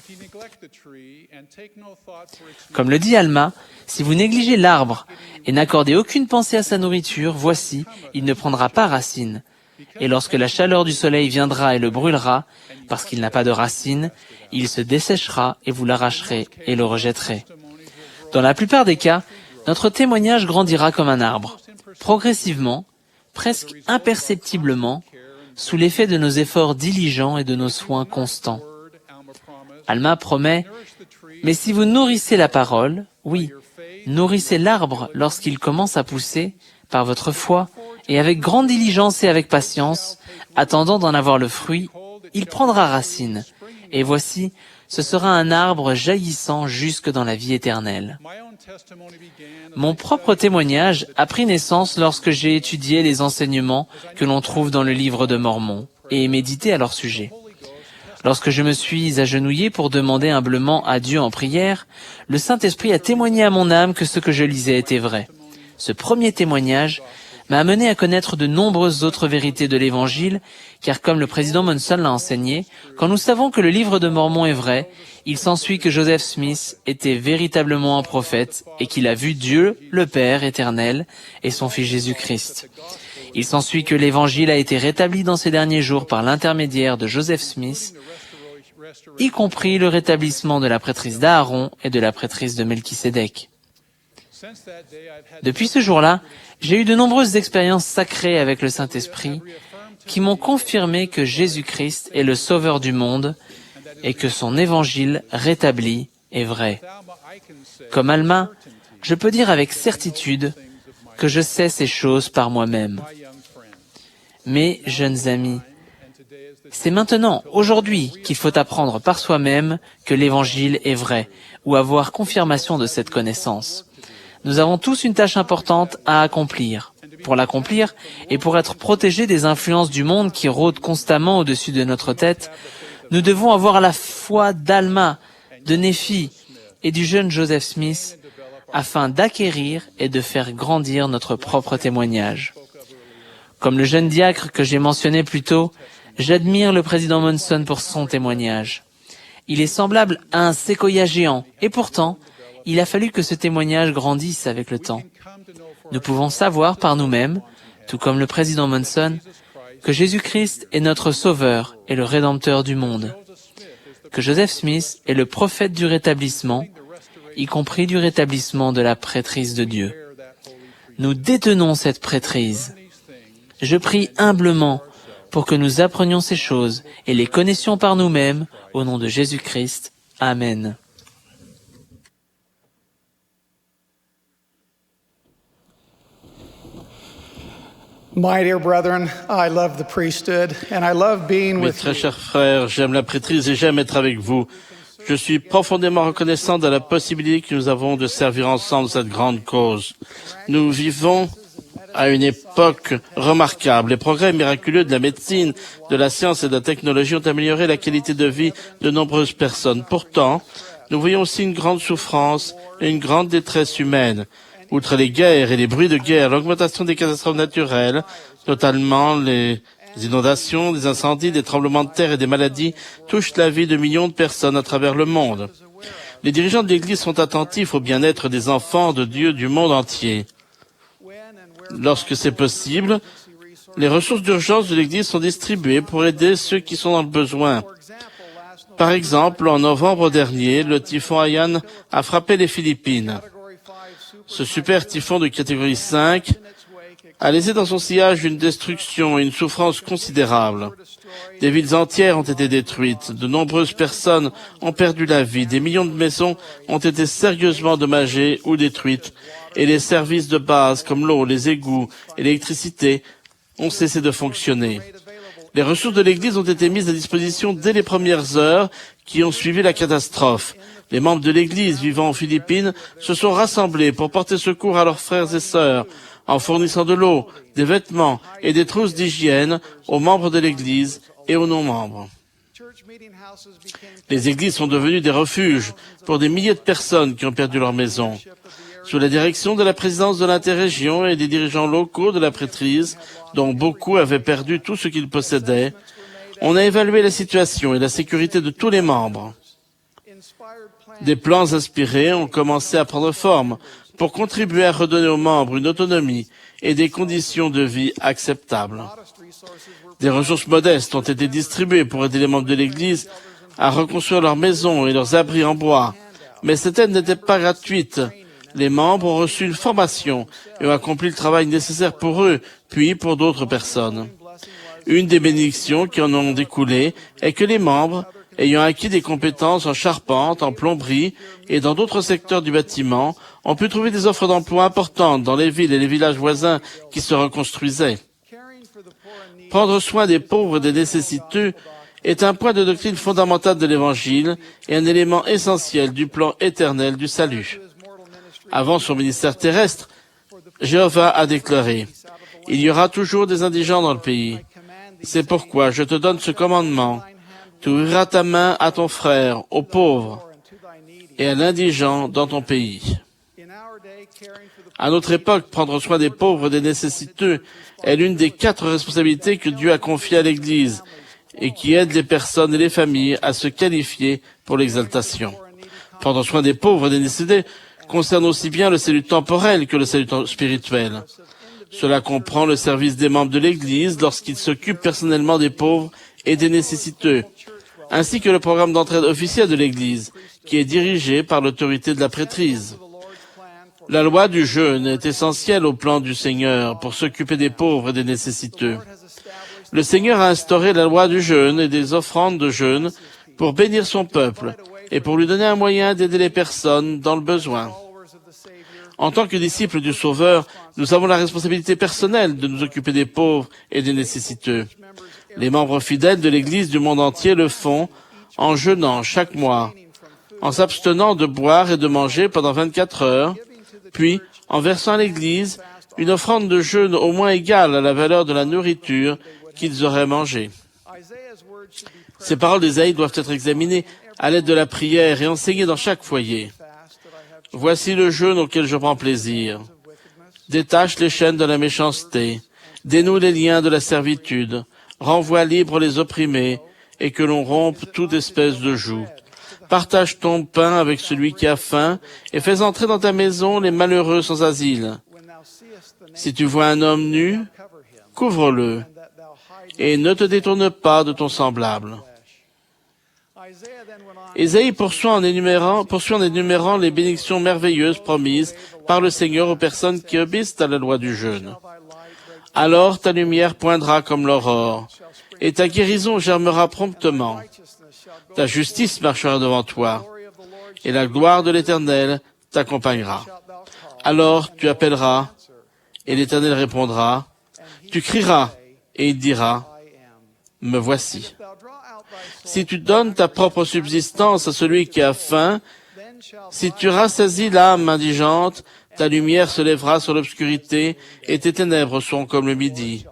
Comme le dit Alma, si vous négligez l'arbre et n'accordez aucune pensée à sa nourriture, voici, il ne prendra pas racine. Et lorsque la chaleur du soleil viendra et le brûlera, parce qu'il n'a pas de racine, il se desséchera et vous l'arracherez et le rejetterez. Dans la plupart des cas, notre témoignage grandira comme un arbre, progressivement, presque imperceptiblement, sous l'effet de nos efforts diligents et de nos soins constants. Alma promet « Mais si vous nourrissez la parole, oui, nourrissez l'arbre lorsqu'il commence à pousser, par votre foi, et avec grande diligence et avec patience, attendant d'en avoir le fruit, il prendra racine. Et voici, ce sera un arbre jaillissant jusque dans la vie éternelle. Mon propre témoignage a pris naissance lorsque j'ai étudié les enseignements que l'on trouve dans le livre de Mormon et médité à leur sujet. Lorsque je me suis agenouillé pour demander humblement à Dieu en prière, le Saint-Esprit a témoigné à mon âme que ce que je lisais était vrai. Ce premier témoignage m'a amené à connaître de nombreuses autres vérités de l'Évangile, car comme le président Monson l'a enseigné, quand nous savons que le livre de Mormon est vrai, il s'ensuit que Joseph Smith était véritablement un prophète et qu'il a vu Dieu, le Père éternel, et son Fils Jésus-Christ. Il s'ensuit que l'Évangile a été rétabli dans ces derniers jours par l'intermédiaire de Joseph Smith, y compris le rétablissement de la prêtrise d'Aaron et de la prêtrise de Melchisédek. Depuis ce jour-là, j'ai eu de nombreuses expériences sacrées avec le Saint-Esprit qui m'ont confirmé que Jésus-Christ est le Sauveur du monde et que son Évangile rétabli est vrai. Comme Alma, je peux dire avec certitude que je sais ces choses par moi-même. Mes jeunes amis, c'est maintenant, aujourd'hui, qu'il faut apprendre par soi-même que l'Évangile est vrai ou avoir confirmation de cette connaissance. Nous avons tous une tâche importante à accomplir. Pour l'accomplir et pour être protégés des influences du monde qui rôdent constamment au-dessus de notre tête, nous devons avoir la foi d'Alma, de Néphi et du jeune Joseph Smith afin d'acquérir et de faire grandir notre propre témoignage. Comme le jeune diacre que j'ai mentionné plus tôt, j'admire le président Monson pour son témoignage. Il est semblable à un séquoia géant et pourtant, il a fallu que ce témoignage grandisse avec le temps. Nous pouvons savoir par nous-mêmes, tout comme le président Monson, que Jésus-Christ est notre Sauveur et le Rédempteur du monde, que Joseph Smith est le prophète du rétablissement, y compris du rétablissement de la prêtrise de Dieu. Nous détenons cette prêtrise. Je prie humblement pour que nous apprenions ces choses et les connaissions par nous-mêmes, au nom de Jésus-Christ. Amen. My dear brethren, I love the priesthood and I love being Mes with très you. chers frères, j'aime la prêtrise et j'aime être avec vous. Je suis profondément reconnaissant de la possibilité que nous avons de servir ensemble cette grande cause. Nous vivons à une époque remarquable. Les progrès miraculeux de la médecine, de la science et de la technologie ont amélioré la qualité de vie de nombreuses personnes. Pourtant, nous voyons aussi une grande souffrance et une grande détresse humaine. Outre les guerres et les bruits de guerre, l'augmentation des catastrophes naturelles, notamment les inondations, des incendies, des tremblements de terre et des maladies, touchent la vie de millions de personnes à travers le monde. Les dirigeants de l'Église sont attentifs au bien-être des enfants de Dieu du monde entier. Lorsque c'est possible, les ressources d'urgence de l'Église sont distribuées pour aider ceux qui sont dans le besoin. Par exemple, en novembre dernier, le typhon Haiyan a frappé les Philippines. Ce super typhon de catégorie 5 a laissé dans son sillage une destruction et une souffrance considérables. Des villes entières ont été détruites, de nombreuses personnes ont perdu la vie, des millions de maisons ont été sérieusement endommagées ou détruites, et les services de base comme l'eau, les égouts et l'électricité ont cessé de fonctionner. Les ressources de l'Église ont été mises à disposition dès les premières heures qui ont suivi la catastrophe. Les membres de l'Église vivant aux Philippines se sont rassemblés pour porter secours à leurs frères et sœurs, en fournissant de l'eau, des vêtements et des trousses d'hygiène aux membres de l'Église et aux non-membres. Les églises sont devenues des refuges pour des milliers de personnes qui ont perdu leur maison. Sous la direction de la présidence de l'interrégion et des dirigeants locaux de la prêtrise, dont beaucoup avaient perdu tout ce qu'ils possédaient, on a évalué la situation et la sécurité de tous les membres. Des plans inspirés ont commencé à prendre forme pour contribuer à redonner aux membres une autonomie et des conditions de vie acceptables. Des ressources modestes ont été distribuées pour aider les membres de l'Église à reconstruire leurs maisons et leurs abris en bois. Mais cette aide n'était pas gratuite. Les membres ont reçu une formation et ont accompli le travail nécessaire pour eux, puis pour d'autres personnes. Une des bénédictions qui en ont découlé est que les membres, ayant acquis des compétences en charpente, en plomberie et dans d'autres secteurs du bâtiment, ont pu trouver des offres d'emploi importantes dans les villes et les villages voisins qui se reconstruisaient. Prendre soin des pauvres et des nécessiteux est un point de doctrine fondamentale de l'Évangile et un élément essentiel du plan éternel du salut. Avant son ministère terrestre, Jéhovah a déclaré « Il y aura toujours des indigents dans le pays. C'est pourquoi je te donne ce commandement. Tu ouvriras ta main à ton frère, aux pauvres et à l'indigent dans ton pays. » À notre époque, prendre soin des pauvres et des nécessiteux est l'une des 4 responsabilités que Dieu a confiées à l'Église et qui aide les personnes et les familles à se qualifier pour l'exaltation. Prendre soin des pauvres et des nécessités concerne aussi bien le salut temporel que le salut spirituel. Cela comprend le service des membres de l'Église lorsqu'ils s'occupent personnellement des pauvres et des nécessiteux, ainsi que le programme d'entraide officielle de l'Église, qui est dirigé par l'autorité de la prêtrise. La loi du jeûne est essentielle au plan du Seigneur pour s'occuper des pauvres et des nécessiteux. Le Seigneur a instauré la loi du jeûne et des offrandes de jeûne pour bénir son peuple et pour lui donner un moyen d'aider les personnes dans le besoin. En tant que disciples du Sauveur, nous avons la responsabilité personnelle de nous occuper des pauvres et des nécessiteux. Les membres fidèles de l'Église du monde entier le font en jeûnant chaque mois, en s'abstenant de boire et de manger pendant 24 heures, puis en versant à l'Église une offrande de jeûne au moins égale à la valeur de la nourriture qu'ils auraient mangée. Ces paroles d'Ésaïe doivent être examinées à l'aide de la prière et enseignées dans chaque foyer. Voici le jeûne auquel je prends plaisir. Détache les chaînes de la méchanceté, dénoue les liens de la servitude, renvoie libres les opprimés, et que l'on rompe toute espèce de joug. Partage ton pain avec celui qui a faim, et fais entrer dans ta maison les malheureux sans asile. Si tu vois un homme nu, couvre-le, et ne te détourne pas de ton semblable. Ésaïe poursuit en énumérant les bénédictions merveilleuses promises par le Seigneur aux personnes qui obéissent à la loi du jeûne. Alors ta lumière poindra comme l'aurore, et ta guérison germera promptement. Ta justice marchera devant toi, et la gloire de l'Éternel t'accompagnera. Alors tu appelleras, et l'Éternel répondra. Tu crieras, et il dira, « Me voici ». Si tu donnes ta propre subsistance à celui qui a faim, si tu rassasies l'âme indigente, ta lumière se lèvera sur l'obscurité, et tes ténèbres seront comme le midi.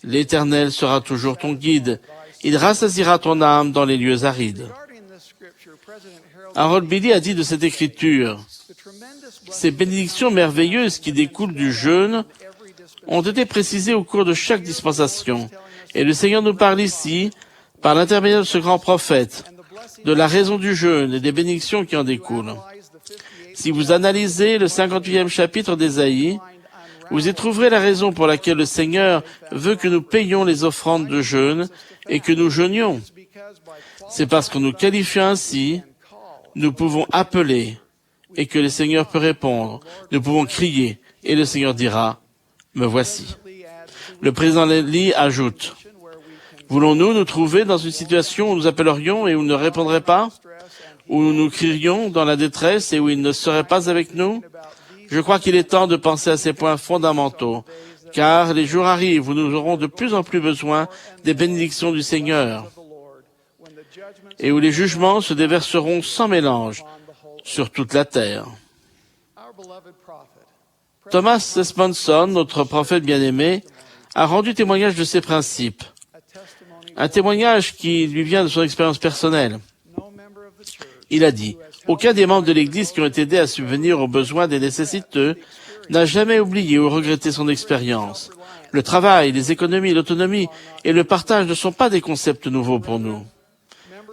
L'Éternel sera toujours ton guide. Il rassasiera ton âme dans les lieux arides. Harold Billy a dit de cette écriture, « Ces bénédictions merveilleuses qui découlent du jeûne ont été précisées au cours de chaque dispensation. Et le Seigneur nous parle ici, par l'intermédiaire de ce grand prophète, de la raison du jeûne et des bénédictions qui en découlent. Si vous analysez le 58e chapitre d'Ésaïe, vous y trouverez la raison pour laquelle le Seigneur veut que nous payions les offrandes de jeûne et que nous jeûnions. C'est parce qu'en nous qualifiant ainsi, nous pouvons appeler et que le Seigneur peut répondre. Nous pouvons crier et le Seigneur dira, « Me voici ». Le président Lee ajoute, « Voulons-nous nous trouver dans une situation où nous appellerions et où il ne répondrait pas, où nous crierions dans la détresse et où il ne serait pas avec nous? Je crois qu'il est temps de penser à ces points fondamentaux, car les jours arrivent où nous aurons de plus en plus besoin des bénédictions du Seigneur et où les jugements se déverseront sans mélange sur toute la terre. » Thomas Esmonson, notre prophète bien-aimé, a rendu témoignage de ces principes. Un témoignage qui lui vient de son expérience personnelle. Il a dit, « Aucun des membres de l'Église qui ont aidé à subvenir aux besoins des nécessiteux n'a jamais oublié ou regretté son expérience. Le travail, les économies, l'autonomie et le partage ne sont pas des concepts nouveaux pour nous.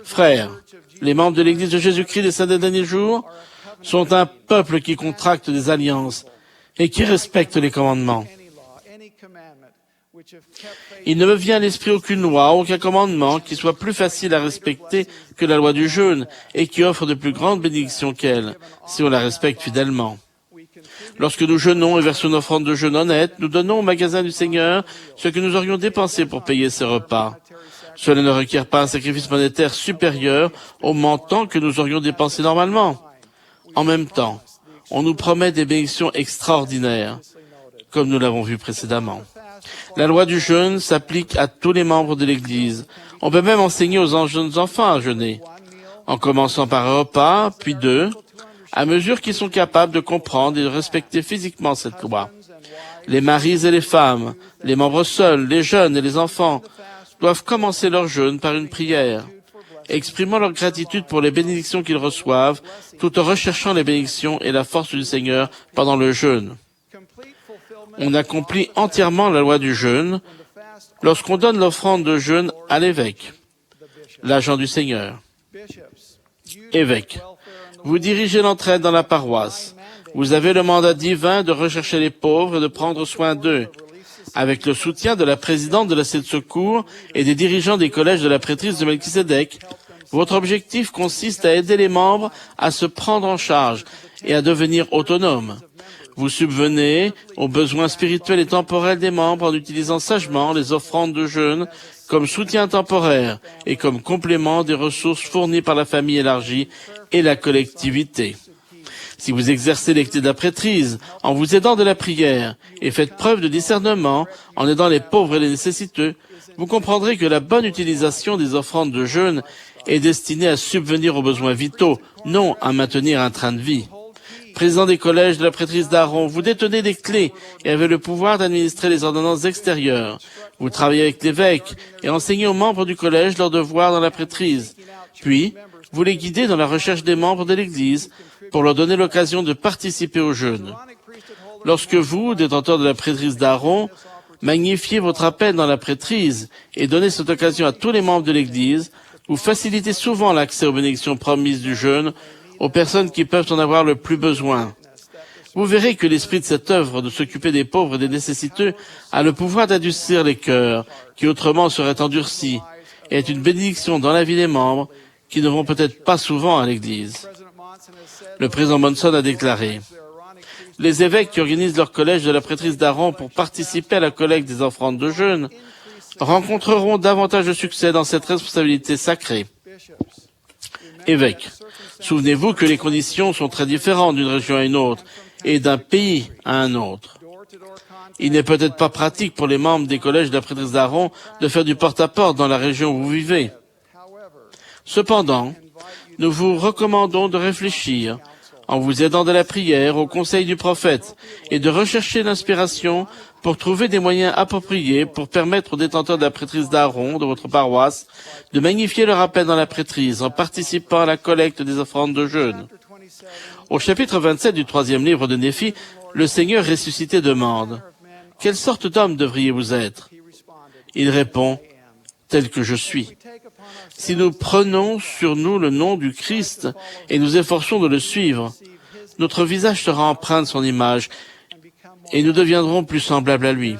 Frères, les membres de l'Église de Jésus-Christ des Saints des derniers jours sont un peuple qui contracte des alliances et qui respecte les commandements. Il ne me vient à l'esprit aucune loi, aucun commandement qui soit plus facile à respecter que la loi du jeûne et qui offre de plus grandes bénédictions qu'elle, si on la respecte fidèlement. Lorsque nous jeûnons et versons une offrande de jeûne honnête, nous donnons au magasin du Seigneur ce que nous aurions dépensé pour payer ces repas. Cela ne requiert pas un sacrifice monétaire supérieur au montant que nous aurions dépensé normalement. En même temps, on nous promet des bénédictions extraordinaires, comme nous l'avons vu précédemment. La loi du jeûne s'applique à tous les membres de l'Église. On peut même enseigner aux jeunes enfants à jeûner, en commençant par un repas, puis deux, à mesure qu'ils sont capables de comprendre et de respecter physiquement cette loi. Les maris et les femmes, les membres seuls, les jeunes et les enfants doivent commencer leur jeûne par une prière, exprimant leur gratitude pour les bénédictions qu'ils reçoivent, tout en recherchant les bénédictions et la force du Seigneur pendant le jeûne. On accomplit entièrement la loi du jeûne lorsqu'on donne l'offrande de jeûne à l'évêque, l'agent du Seigneur. Évêque, vous dirigez l'entraide dans la paroisse. Vous avez le mandat divin de rechercher les pauvres et de prendre soin d'eux. Avec le soutien de la présidente de la Cité de secours et des dirigeants des collèges de la prêtrise de Melchisédek, votre objectif consiste à aider les membres à se prendre en charge et à devenir autonomes. Vous subvenez aux besoins spirituels et temporels des membres en utilisant sagement les offrandes de jeûne comme soutien temporaire et comme complément des ressources fournies par la famille élargie et la collectivité. Si vous exercez l'activité de la prêtrise en vous aidant de la prière et faites preuve de discernement en aidant les pauvres et les nécessiteux, vous comprendrez que la bonne utilisation des offrandes de jeûne est destinée à subvenir aux besoins vitaux, non à maintenir un train de vie. Président des collèges de la prêtrise d'Aaron, vous détenez des clés et avez le pouvoir d'administrer les ordonnances extérieures. Vous travaillez avec l'évêque et enseignez aux membres du collège leurs devoirs dans la prêtrise. Puis, vous les guidez dans la recherche des membres de l'Église pour leur donner l'occasion de participer au jeûne. Lorsque vous, détenteur de la prêtrise d'Aaron, magnifiez votre appel dans la prêtrise et donnez cette occasion à tous les membres de l'Église, vous facilitez souvent l'accès aux bénédictions promises du jeûne aux personnes qui peuvent en avoir le plus besoin. Vous verrez que l'esprit de cette œuvre de s'occuper des pauvres et des nécessiteux a le pouvoir d'adoucir les cœurs qui autrement seraient endurcis et est une bénédiction dans la vie des membres qui ne vont peut-être pas souvent à l'Église. Le président Monson a déclaré: les évêques qui organisent leur collège de la prêtrise d'Aaron pour participer à la collecte des offrandes de jeûne rencontreront davantage de succès dans cette responsabilité sacrée. Évêques, souvenez-vous que les conditions sont très différentes d'une région à une autre et d'un pays à un autre. Il n'est peut-être pas pratique pour les membres des collèges de la prêtrise d'Aaron de faire du porte-à-porte dans la région où vous vivez. Cependant, nous vous recommandons de réfléchir, en vous aidant de la prière, au conseil du prophète, et de rechercher l'inspiration pour trouver des moyens appropriés pour permettre aux détenteurs de la prêtrise d'Aaron, de votre paroisse, de magnifier leur appel dans la prêtrise en participant à la collecte des offrandes de jeûne. Au chapitre 27 du 3e livre de Néphi, le Seigneur ressuscité demande: « Quelle sorte d'homme devriez-vous être ?» Il répond: « Tel que je suis. » Si nous prenons sur nous le nom du Christ et nous efforçons de le suivre, notre visage sera empreint de son image et nous deviendrons plus semblables à lui.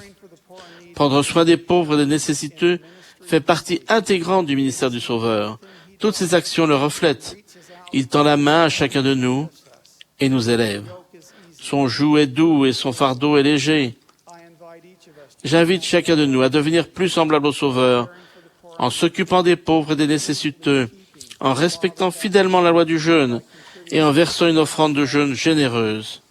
Prendre soin des pauvres et des nécessiteux fait partie intégrante du ministère du Sauveur. Toutes ses actions le reflètent. Il tend la main à chacun de nous et nous élève. Son joug est doux et son fardeau est léger. J'invite chacun de nous à devenir plus semblable au Sauveur, en s'occupant des pauvres et des nécessiteux, en respectant fidèlement la loi du jeûne et en versant une offrande de jeûne généreuse.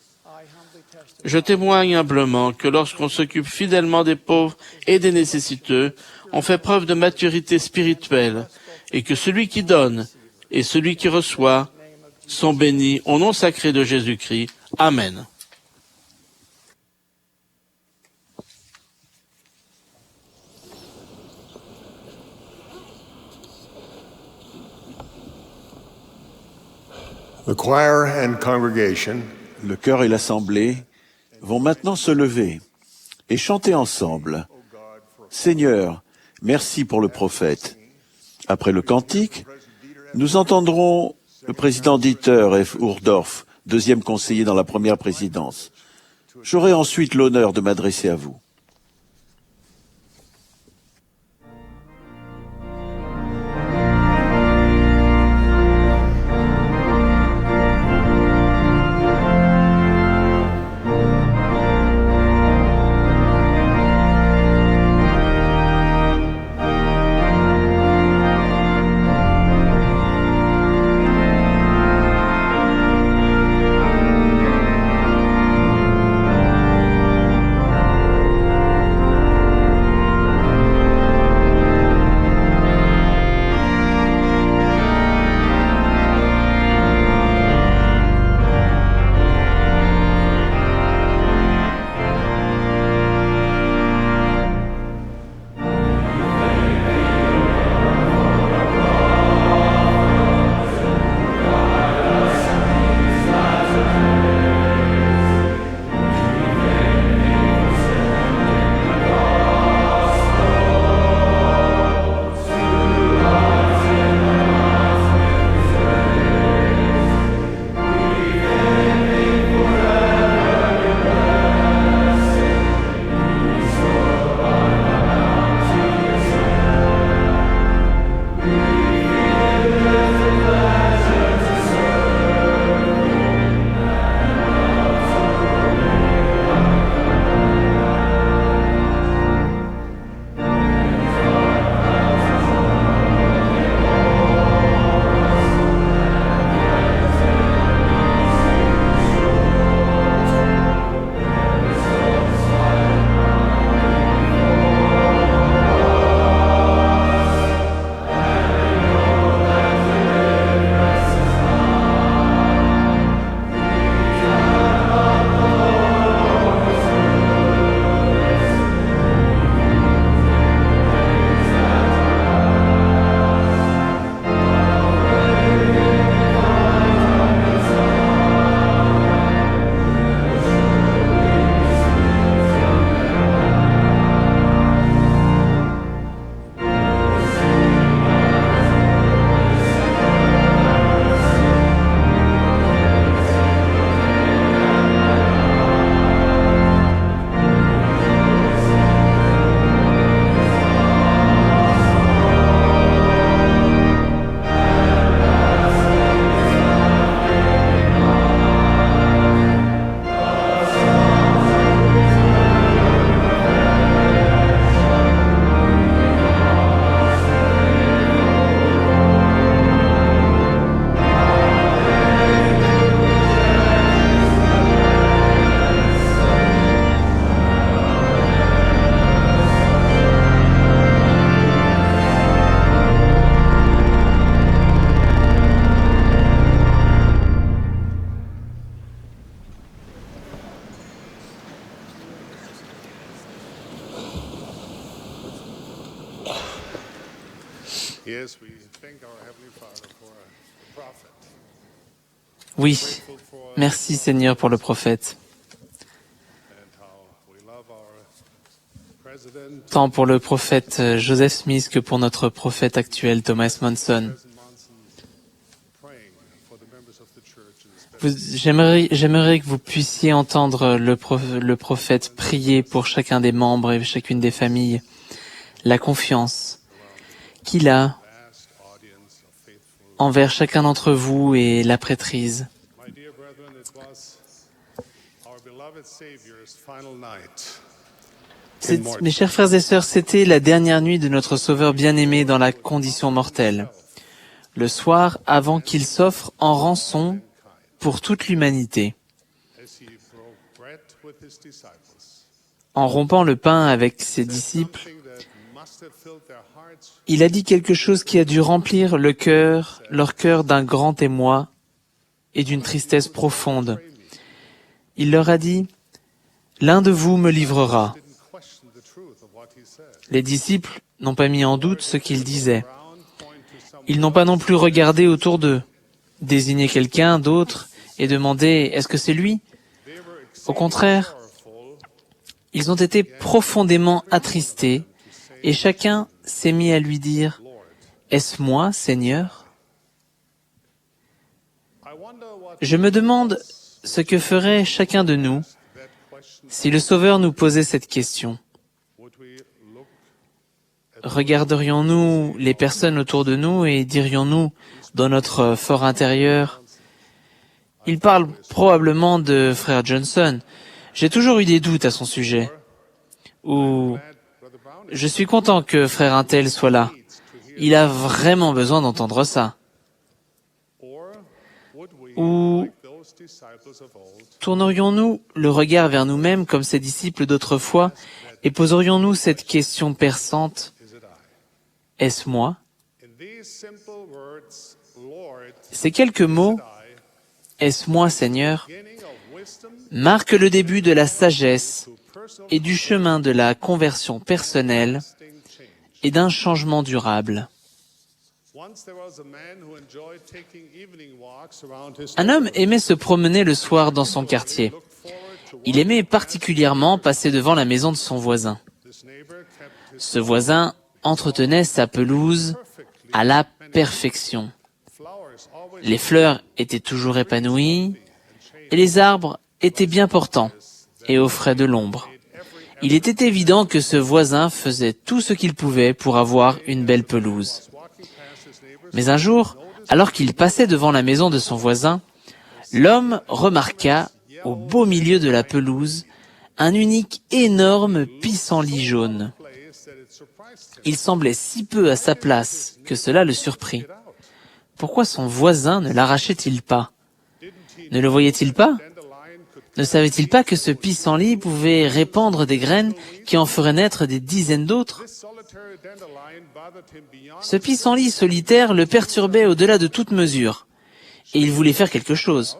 Je témoigne humblement que lorsqu'on s'occupe fidèlement des pauvres et des nécessiteux, on fait preuve de maturité spirituelle et que celui qui donne et celui qui reçoit sont bénis au nom sacré de Jésus-Christ. Amen. The choir and congregation Le chœur et l'assemblée vont maintenant se lever et chanter ensemble: Seigneur, merci pour le prophète. Après le cantique, nous entendrons le président Dieter F. Uhdorf, deuxième conseiller dans la première présidence. J'aurai ensuite l'honneur de m'adresser à vous. Yes, we thank our Heavenly Father for the prophet. Oui, merci Seigneur pour le prophète. And how we love our president, Tant pour le prophète Joseph Smith que pour notre prophète actuel Thomas Monson. President Monson, praying for the members of the church and especially J'aimerais que vous puissiez entendre le prophète prier pour chacun des membres et chacune des familles, la confiance qu'il a vast audience of faithful. envers chacun d'entre vous et la prêtrise. My dear brethren, it was our beloved Savior's final night. Mes chers frères et sœurs, c'était la dernière nuit de notre Sauveur bien-aimé dans la condition mortelle. Le soir, avant qu'il s'offre en rançon pour toute l'humanité. As he broke bread with his disciples, En rompant le pain avec ses disciples, something that must have filled their hearts il a dit quelque chose qui a dû remplir leur cœur d'un grand émoi et d'une tristesse profonde. Il leur a dit, « L'un de vous me livrera. » didn't question the truth of what he said. Les disciples n'ont pas mis en doute ce qu'il disait. Around, point to someone Ils n'ont pas non plus regardé autour d'eux, désigné quelqu'un d'autre et demandé « Est-ce que c'est lui ?» Au contraire, powerful, ils ont été profondément attristés et chacun s'est mis à lui dire « Est-ce moi, Seigneur ?» I wonder what Je me demande ce que ferait chacun de nous that question si le Sauveur nous posait cette question. would we look Regarderions-nous les personnes autour de nous et dirions-nous dans notre fort intérieur « Il parle probablement de frère Johnson. J'ai toujours eu des doutes à son sujet. » Ou Brother Brown « Je suis content que frère Untel soit là. Il a vraiment besoin d'entendre ça. » or would we Ou like those disciples of old tournerions-nous le regard vers nous-mêmes comme ces disciples d'autrefois et poserions-nous cette question perçante is it « I? Est-ce moi ?» In these simple words, Lord, Ces quelques mots I, « Est-ce moi, Seigneur ?» beginning of wisdom marquent le début de la sagesse to personal et du chemin de la conversion personnelle lasting change. et d'un changement durable. Once there was a man who enjoyed taking evening walks around his Un homme aimait se promener le soir dans son quartier. looked forward to Il aimait particulièrement passer devant la maison de son voisin. this neighbor kept his Ce voisin entretenait sa pelouse à la perfection. flowers always Les fleurs étaient toujours épanouies et les arbres étaient bien portants et offraient de l'ombre. Il était évident que ce voisin faisait tout ce qu'il pouvait pour avoir une belle pelouse. walking past his neighbor's Mais un jour, alors qu'il passait devant la maison de son voisin, l'homme remarqua, au beau milieu de la pelouse, un unique énorme pissenlit jaune. place that it surprised him. Il semblait si peu à sa place que cela le surprit. Pourquoi son voisin ne l'arrachait-il pas? Ne le voyait-il pas? Dandelion could Ne savait-il pas que ce pissenlit pouvait répandre des graines qui en feraient naître des dizaines d'autres? this solitary dandelion bothered him beyond Ce pissenlit solitaire le perturbait au-delà de toute mesure, et il voulait faire quelque chose.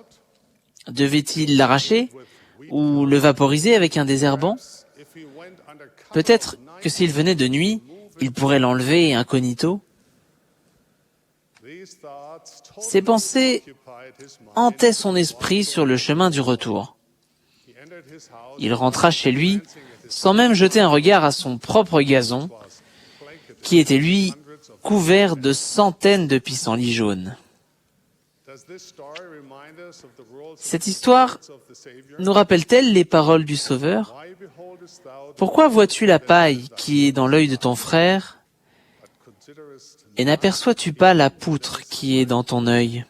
Devait-il l'arracher ou le vaporiser avec un désherbant? if he went under cover Peut-être que s'il venait de nuit, il pourrait l'enlever incognito. these thoughts Ces pensées occupied his mind. hantaient son esprit sur le chemin du retour. He entered his house Il rentra chez lui sans même jeter un regard à son propre gazon, qui était lui couvert de centaines de pissenlits jaunes. Does this story remind us of the world's Cette histoire of the Savior? nous rappelle-t-elle les paroles du Sauveur? Why beholdest thou Pourquoi vois-tu la paille qui est dans l'œil de ton frère considerest et n'aperçois-tu pas la poutre qui est dans ton œil?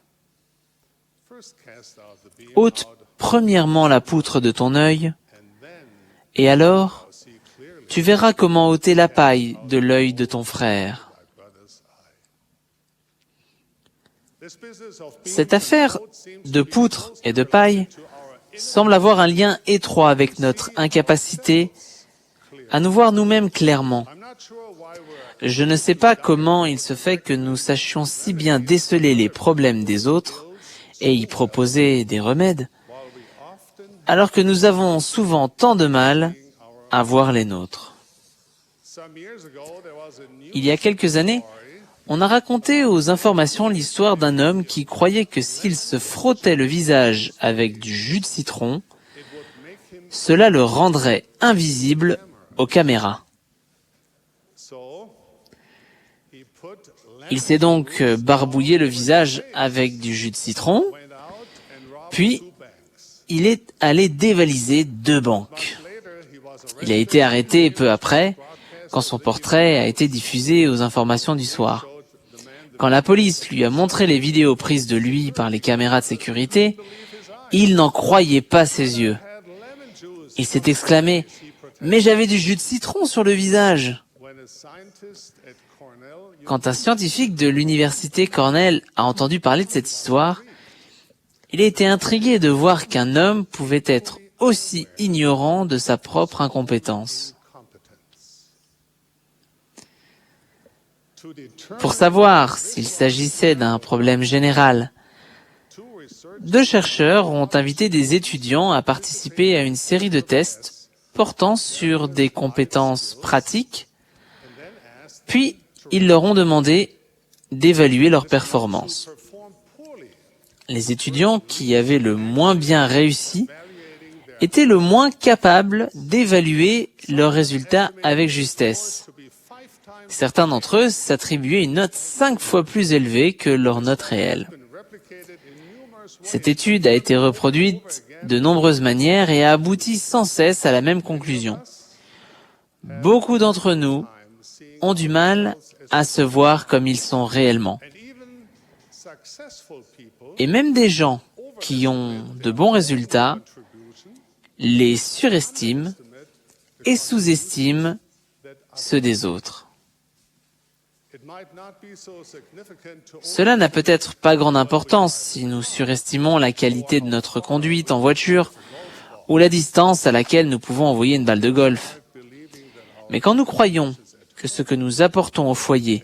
first cast out the beam Ôte premièrement la poutre de ton œil, and then et alors see clearly tu verras comment ôter la paille de l'œil de ton frère. thy brother's eye. This business of being Cette affaire de poutre et de paille semble avoir un lien étroit avec notre incapacité à nous voir nous-mêmes clairement. I'm not sure why we're Je ne sais pas comment il se fait que nous sachions si bien déceler les problèmes des autres et y proposer des remèdes, alors que nous avons souvent tant de mal à voir les nôtres. some years ago there was a news Il y a quelques années, On a raconté aux informations l'histoire d'un homme qui croyait que s'il se frottait le visage avec du jus de citron, cela le rendrait invisible aux caméras. Il s'est donc barbouillé le visage avec du jus de citron, puis il est allé dévaliser 2 banques. Il a été arrêté peu après, quand son portrait a été diffusé aux informations du soir. Quand la police lui a montré les vidéos prises de lui par les caméras de sécurité, il n'en croyait pas ses yeux. Il s'est exclamé « Mais j'avais du jus de citron sur le visage !» Quand un scientifique de l'université Cornell a entendu parler de cette histoire, il a été intrigué de voir qu'un homme pouvait être aussi ignorant de sa propre incompétence. Pour savoir s'il s'agissait d'un problème général, 2 chercheurs ont invité des étudiants à participer à une série de tests portant sur des compétences pratiques, puis ils leur ont demandé d'évaluer leur performance. Les étudiants qui avaient le moins bien réussi étaient le moins capables d'évaluer leurs résultats avec justesse. Certains d'entre eux s'attribuaient une note 5 fois plus élevée que leur note réelle. Cette étude a été reproduite de nombreuses manières et a abouti sans cesse à la même conclusion. Beaucoup d'entre nous ont du mal à se voir comme ils sont réellement. Et même des gens qui ont de bons résultats les surestiment et sous-estiment ceux des autres. Cela n'a peut-être pas grande importance si nous surestimons la qualité de notre conduite en voiture ou la distance à laquelle nous pouvons envoyer une balle de golf. Mais quand nous croyons que ce que nous apportons au foyer,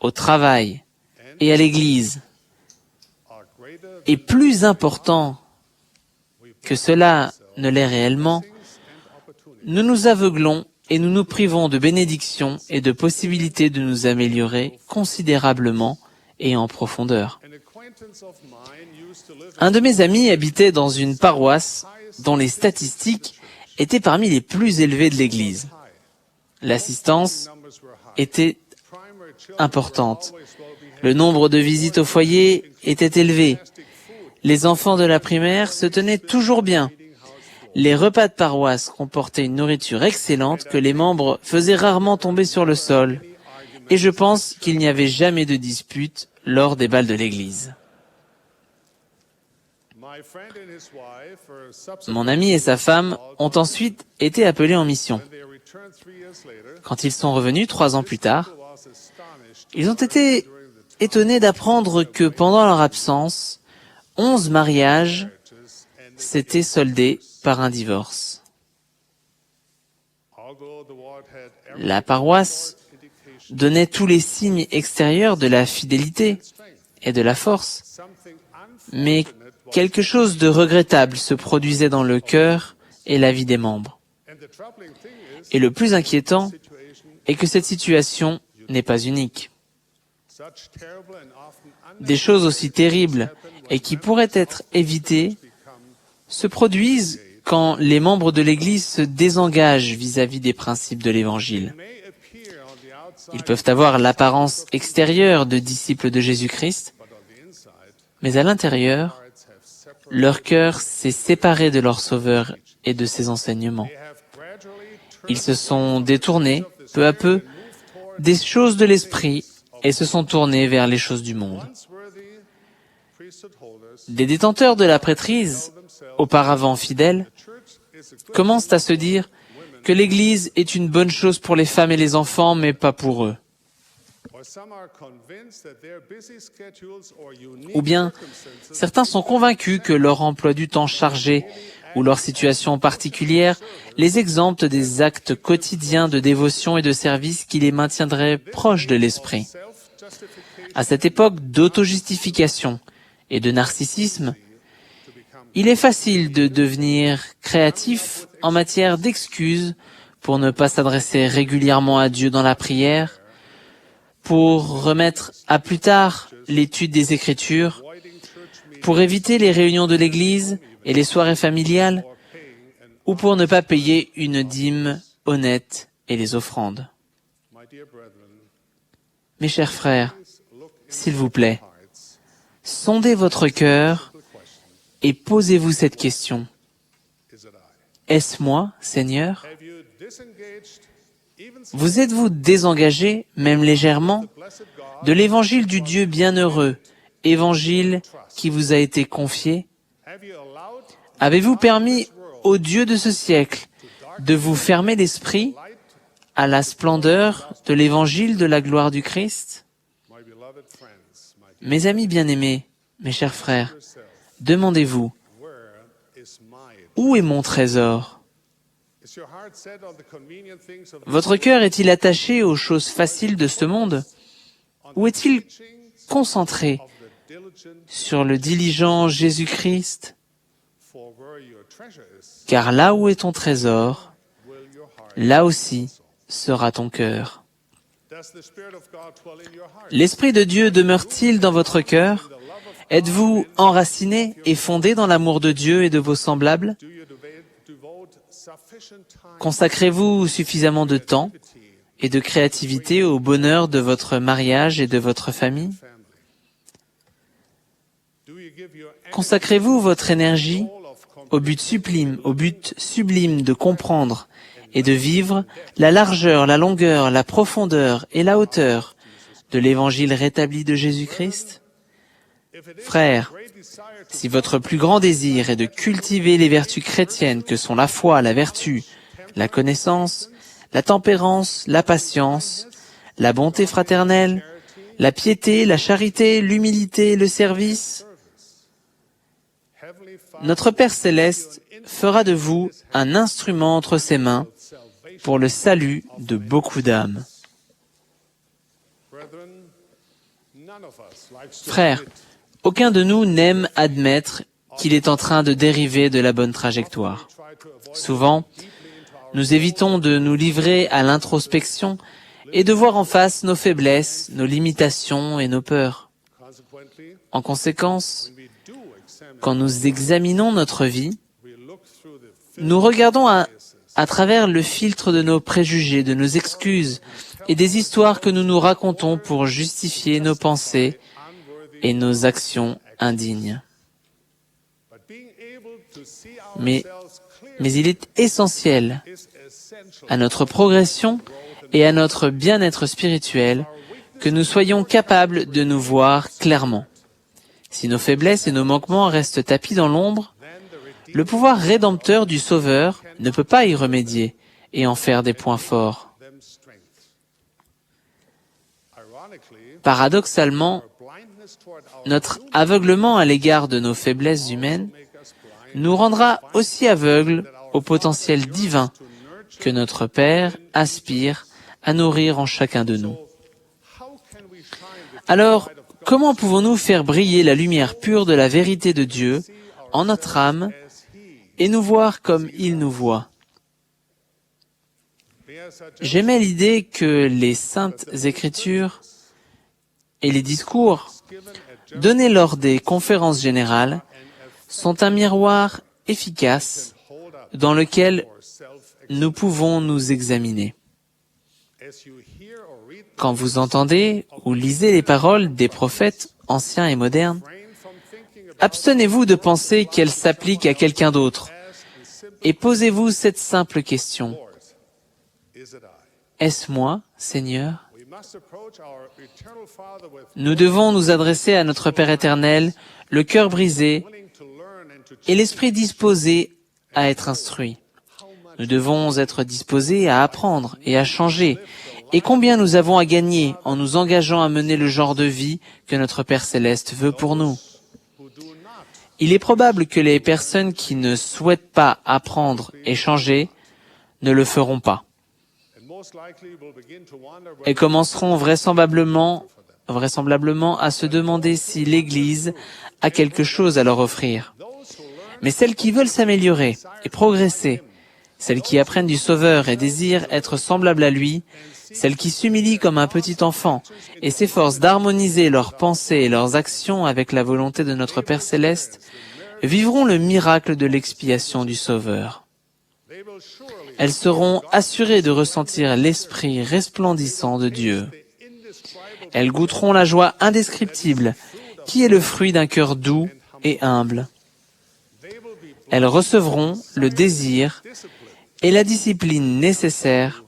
au travail et à l'église est plus important que cela ne l'est réellement, nous nous aveuglons et nous nous privons de bénédictions et de possibilités de nous améliorer considérablement et en profondeur. Un de mes amis habitait dans une paroisse dont les statistiques étaient parmi les plus élevées de l'Église. L'assistance était importante. Le nombre de visites au foyer était élevé. Les enfants de la primaire se tenaient toujours bien. Les repas de paroisse comportaient une nourriture excellente que les membres faisaient rarement tomber sur le sol. Et je pense qu'il n'y avait jamais de dispute lors des bals de l'église. Mon ami et sa femme ont ensuite été appelés en mission. Quand ils sont revenus 3 ans plus tard, ils ont été étonnés d'apprendre que pendant leur absence, 11 mariages s'étaient soldés par un divorce. La paroisse donnait tous les signes extérieurs de la fidélité et de la force, mais quelque chose de regrettable se produisait dans le cœur et la vie des membres. Et le plus inquiétant est que cette situation n'est pas unique. Des choses aussi terribles et qui pourraient être évitées se produisent quand les membres de l'Église se désengagent vis-à-vis des principes de l'Évangile. Ils peuvent avoir l'apparence extérieure de disciples de Jésus-Christ, mais à l'intérieur, leur cœur s'est séparé de leur Sauveur et de ses enseignements. Ils se sont détournés, peu à peu, des choses de l'esprit et se sont tournés vers les choses du monde. Des détenteurs de la prêtrise, auparavant fidèles, commencent à se dire que l'Église est une bonne chose pour les femmes et les enfants, mais pas pour eux. Ou bien, certains sont convaincus que leur emploi du temps chargé ou leur situation particulière les exempte des actes quotidiens de dévotion et de service qui les maintiendraient proches de l'esprit. À cette époque d'autojustification et de narcissisme, il est facile de devenir créatif en matière d'excuses pour ne pas s'adresser régulièrement à Dieu dans la prière, pour remettre à plus tard l'étude des Écritures, pour éviter les réunions de l'Église et les soirées familiales, ou pour ne pas payer une dîme honnête et les offrandes. Mes chers frères, s'il vous plaît, sondez votre cœur et posez-vous cette question. Est-ce moi, Seigneur? Vous êtes-vous désengagé, même légèrement, de l'évangile du Dieu bienheureux, évangile qui vous a été confié? Avez-vous permis au Dieu de ce siècle de vous fermer l'esprit à la splendeur de l'évangile de la gloire du Christ? Mes amis bien-aimés, mes chers frères, demandez-vous, où est mon trésor? Votre cœur est-il attaché aux choses faciles de ce monde? Ou est-il concentré sur le diligent Jésus-Christ? Car là où est ton trésor, là aussi sera ton cœur. L'Esprit de Dieu demeure-t-il dans votre cœur? Êtes-vous enraciné et fondé dans l'amour de Dieu et de vos semblables? Consacrez-vous suffisamment de temps et de créativité au bonheur de votre mariage et de votre famille? Consacrez-vous votre énergie au but sublime de comprendre et de vivre la largeur, la longueur, la profondeur et la hauteur de l'évangile rétabli de Jésus-Christ? Frères, si votre plus grand désir est de cultiver les vertus chrétiennes que sont la foi, la vertu, la connaissance, la tempérance, la patience, la bonté fraternelle, la piété, la charité, l'humilité, le service, notre Père céleste fera de vous un instrument entre ses mains pour le salut de beaucoup d'âmes. Frères, aucun de nous n'aime admettre qu'il est en train de dériver de la bonne trajectoire. Souvent, nous évitons de nous livrer à l'introspection et de voir en face nos faiblesses, nos limitations et nos peurs. En conséquence, quand nous examinons notre vie, nous regardons à travers le filtre de nos préjugés, de nos excuses et des histoires que nous nous racontons pour justifier nos pensées et nos actions indignes. Mais il est essentiel à notre progression et à notre bien-être spirituel que nous soyons capables de nous voir clairement. Si nos faiblesses et nos manquements restent tapis dans l'ombre, le pouvoir rédempteur du Sauveur ne peut pas y remédier et en faire des points forts. Paradoxalement, notre aveuglement à l'égard de nos faiblesses humaines nous rendra aussi aveugles au potentiel divin que notre Père aspire à nourrir en chacun de nous. Alors, comment pouvons-nous faire briller la lumière pure de la vérité de Dieu en notre âme et nous voir comme il nous voit? J'aimais l'idée que les saintes Écritures et les discours donnés lors des conférences générales sont un miroir efficace dans lequel nous pouvons nous examiner. Quand vous entendez ou lisez les paroles des prophètes anciens et modernes, abstenez-vous de penser qu'elles s'appliquent à quelqu'un d'autre et posez-vous cette simple question. Est-ce moi, Seigneur? Nous devons nous adresser à notre Père éternel, le cœur brisé et l'esprit disposé à être instruit. Nous devons être disposés à apprendre et à changer. Et combien nous avons à gagner en nous engageant à mener le genre de vie que notre Père céleste veut pour nous. Il est probable que les personnes qui ne souhaitent pas apprendre et changer ne le feront pas. Et commenceront vraisemblablement à se demander si l'Église a quelque chose à leur offrir. Mais celles qui veulent s'améliorer et progresser, celles qui apprennent du Sauveur et désirent être semblables à lui, celles qui s'humilient comme un petit enfant et s'efforcent d'harmoniser leurs pensées et leurs actions avec la volonté de notre Père céleste, vivront le miracle de l'expiation du Sauveur. Elles seront assurées de ressentir l'esprit resplendissant de Dieu. Elles goûteront la joie indescriptible, qui est le fruit d'un cœur doux et humble. Elles recevront le désir et la discipline nécessaires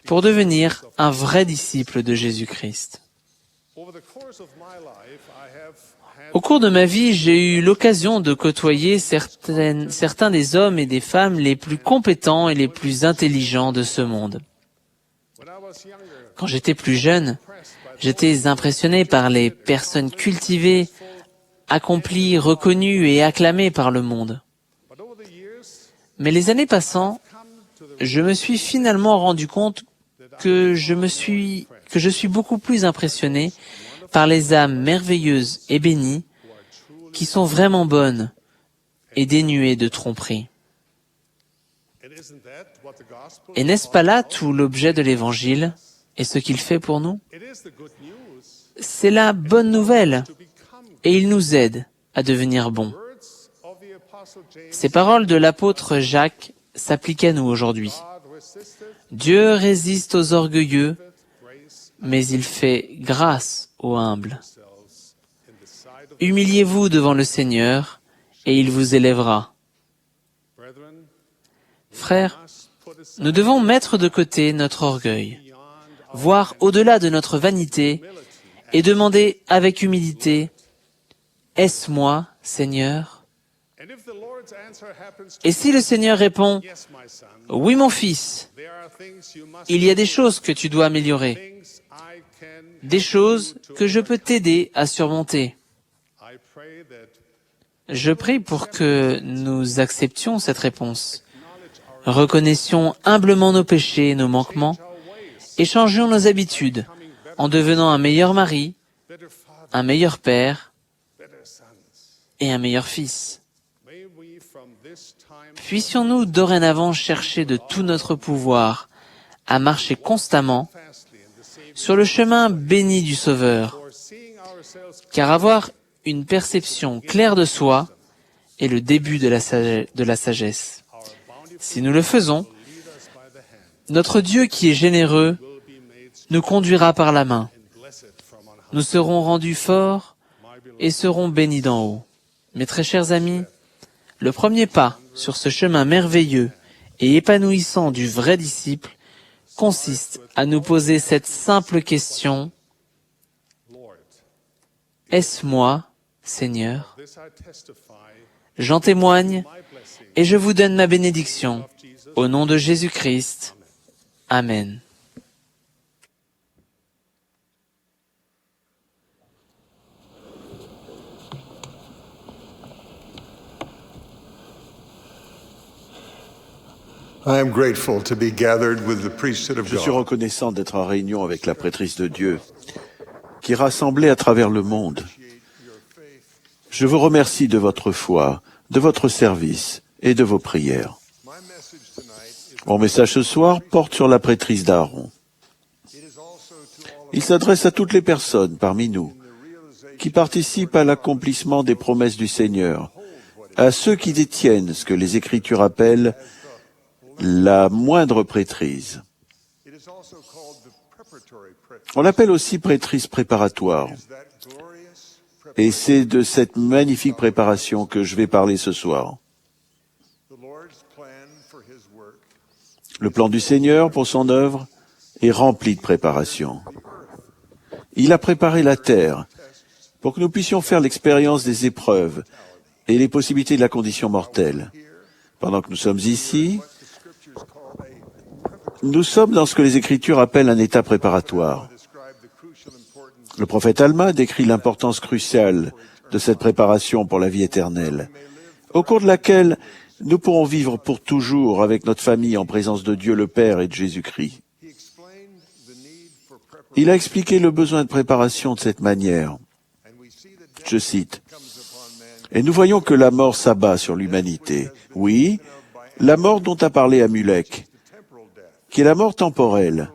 pour devenir un vrai disciple de Jésus-Christ. Au cours de ma vie, j'ai eu l'occasion de côtoyer certains des hommes et des femmes les plus compétents et les plus intelligents de ce monde. Quand j'étais plus jeune, j'étais impressionné par les personnes cultivées, accomplies, reconnues et acclamées par le monde. Mais les années passant, je me suis finalement rendu compte que je suis beaucoup plus impressionné par les âmes merveilleuses et bénies qui sont vraiment bonnes et dénuées de tromperie. Et n'est-ce pas là tout l'objet de l'Évangile et ce qu'il fait pour nous? C'est la bonne nouvelle et il nous aide à devenir bons. Ces paroles de l'apôtre Jacques s'appliquent à nous aujourd'hui. Dieu résiste aux orgueilleux, mais il fait grâce aux humbles. Humiliez-vous devant le Seigneur, et il vous élèvera. Frères, nous devons mettre de côté notre orgueil, voir au-delà de notre vanité, et demander avec humilité, « Est-ce moi, Seigneur ?» Et si le Seigneur répond, « Oui, mon fils, il y a des choses que tu dois améliorer, des choses que je peux t'aider à surmonter. » Je prie pour que nous acceptions cette réponse. Reconnaissions humblement nos péchés et nos manquements, et changions nos habitudes en devenant un meilleur mari, un meilleur père et un meilleur fils. Puissions-nous dorénavant chercher de tout notre pouvoir à marcher constamment sur le chemin béni du Sauveur, car avoir une perception claire de soi est le début de la sagesse. Si nous le faisons, notre Dieu qui est généreux nous conduira par la main. Nous serons rendus forts et serons bénis d'en haut. Mes très chers amis, le premier pas sur ce chemin merveilleux et épanouissant du vrai disciple consiste à nous poser cette simple question: est-ce moi, Seigneur? J'en témoigne et je vous donne ma bénédiction. Au nom de Jésus-Christ. Amen. I am grateful to be gathered with the priesthood of Je suis God. reconnaissant d'être en réunion avec la prêtrise de Dieu, qui est rassemblée à travers le monde. Je vous remercie de votre foi, de votre service et de vos prières. Mon message ce soir porte sur la prêtrise d'Aaron. Il s'adresse à toutes les personnes parmi nous qui participent à l'accomplissement des promesses du Seigneur, à ceux qui détiennent ce que les Écritures appellent la moindre prêtrise. On l'appelle aussi prêtrise préparatoire. Et c'est de cette magnifique préparation que je vais parler ce soir. Le plan du Seigneur pour son œuvre est rempli de préparation. Il a préparé la terre pour que nous puissions faire l'expérience des épreuves et les possibilités de la condition mortelle. Pendant que nous sommes ici, nous sommes dans ce que les Écritures appellent un état préparatoire. Le prophète Alma décrit l'importance cruciale de cette préparation pour la vie éternelle, au cours de laquelle nous pourrons vivre pour toujours avec notre famille en présence de Dieu le Père et de Jésus-Christ. Il a expliqué le besoin de préparation de cette manière. Je cite, « Et nous voyons que la mort s'abat sur l'humanité. Oui, la mort dont a parlé Amulek, qui est la mort temporelle.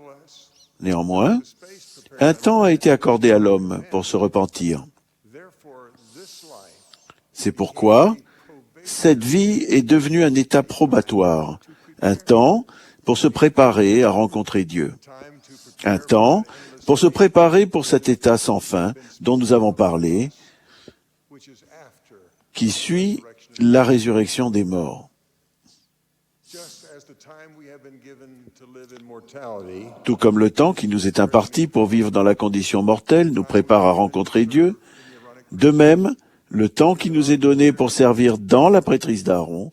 Néanmoins, un temps a été accordé à l'homme pour se repentir. C'est pourquoi cette vie est devenue un état probatoire, un temps pour se préparer à rencontrer Dieu, un temps pour se préparer pour cet état sans fin dont nous avons parlé, qui suit la résurrection des morts. Tout comme le temps qui nous est imparti pour vivre dans la condition mortelle nous prépare à rencontrer Dieu, de même, le temps qui nous est donné pour servir dans la prêtrise d'Aaron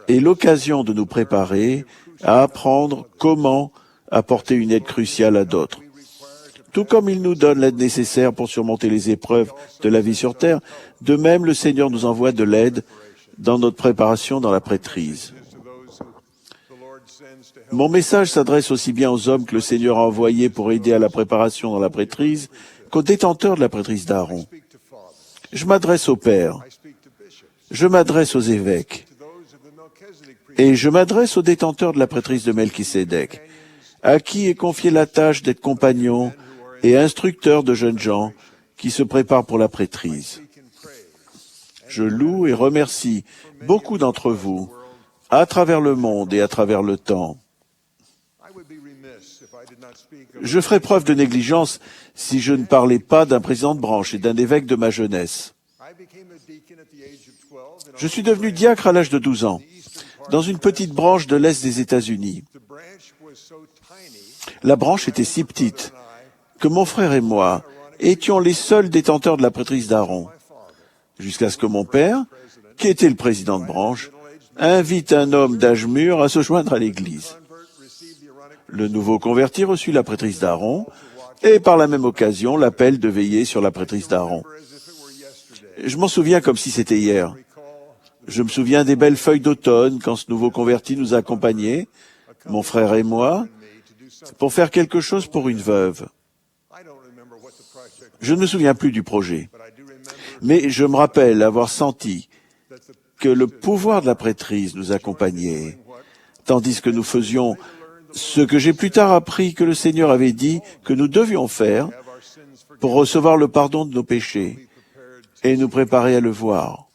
est l'occasion de nous préparer à apprendre comment apporter une aide cruciale à d'autres. Tout comme il nous donne l'aide nécessaire pour surmonter les épreuves de la vie sur terre, de même le Seigneur nous envoie de l'aide dans notre préparation dans la prêtrise. Mon message s'adresse aussi bien aux hommes que le Seigneur a envoyés pour aider à la préparation dans la prêtrise qu'aux détenteurs de la prêtrise d'Aaron. Je m'adresse aux pères, je m'adresse aux évêques, et je m'adresse aux détenteurs de la prêtrise de Melchisédek, à qui est confiée la tâche d'être compagnons et instructeurs de jeunes gens qui se préparent pour la prêtrise. Je loue et remercie beaucoup d'entre vous, à travers le monde et à travers le temps. Je ferais preuve de négligence si je ne parlais pas d'un président de branche et d'un évêque de ma jeunesse. Je suis devenu diacre à l'âge de 12 ans, dans une petite branche de l'Est des États-Unis. La branche était si petite que mon frère et moi étions les seuls détenteurs de la prêtrise d'Aaron, jusqu'à ce que mon père, qui était le président de branche, invite un homme d'âge mûr à se joindre à l'Église. Le nouveau converti reçut la prêtrise d'Aaron et par la même occasion l'appel de veiller sur la prêtrise d'Aaron. Je m'en souviens comme si c'était hier. Je me souviens des belles feuilles d'automne quand ce nouveau converti nous accompagnait, mon frère et moi, pour faire quelque chose pour une veuve. Je ne me souviens plus du projet, mais je me rappelle avoir senti que le pouvoir de la prêtrise nous accompagnait, tandis que nous faisions ce que j'ai plus tard appris que le Seigneur avait dit que nous devions faire pour recevoir le pardon de nos péchés et nous préparer à le voir.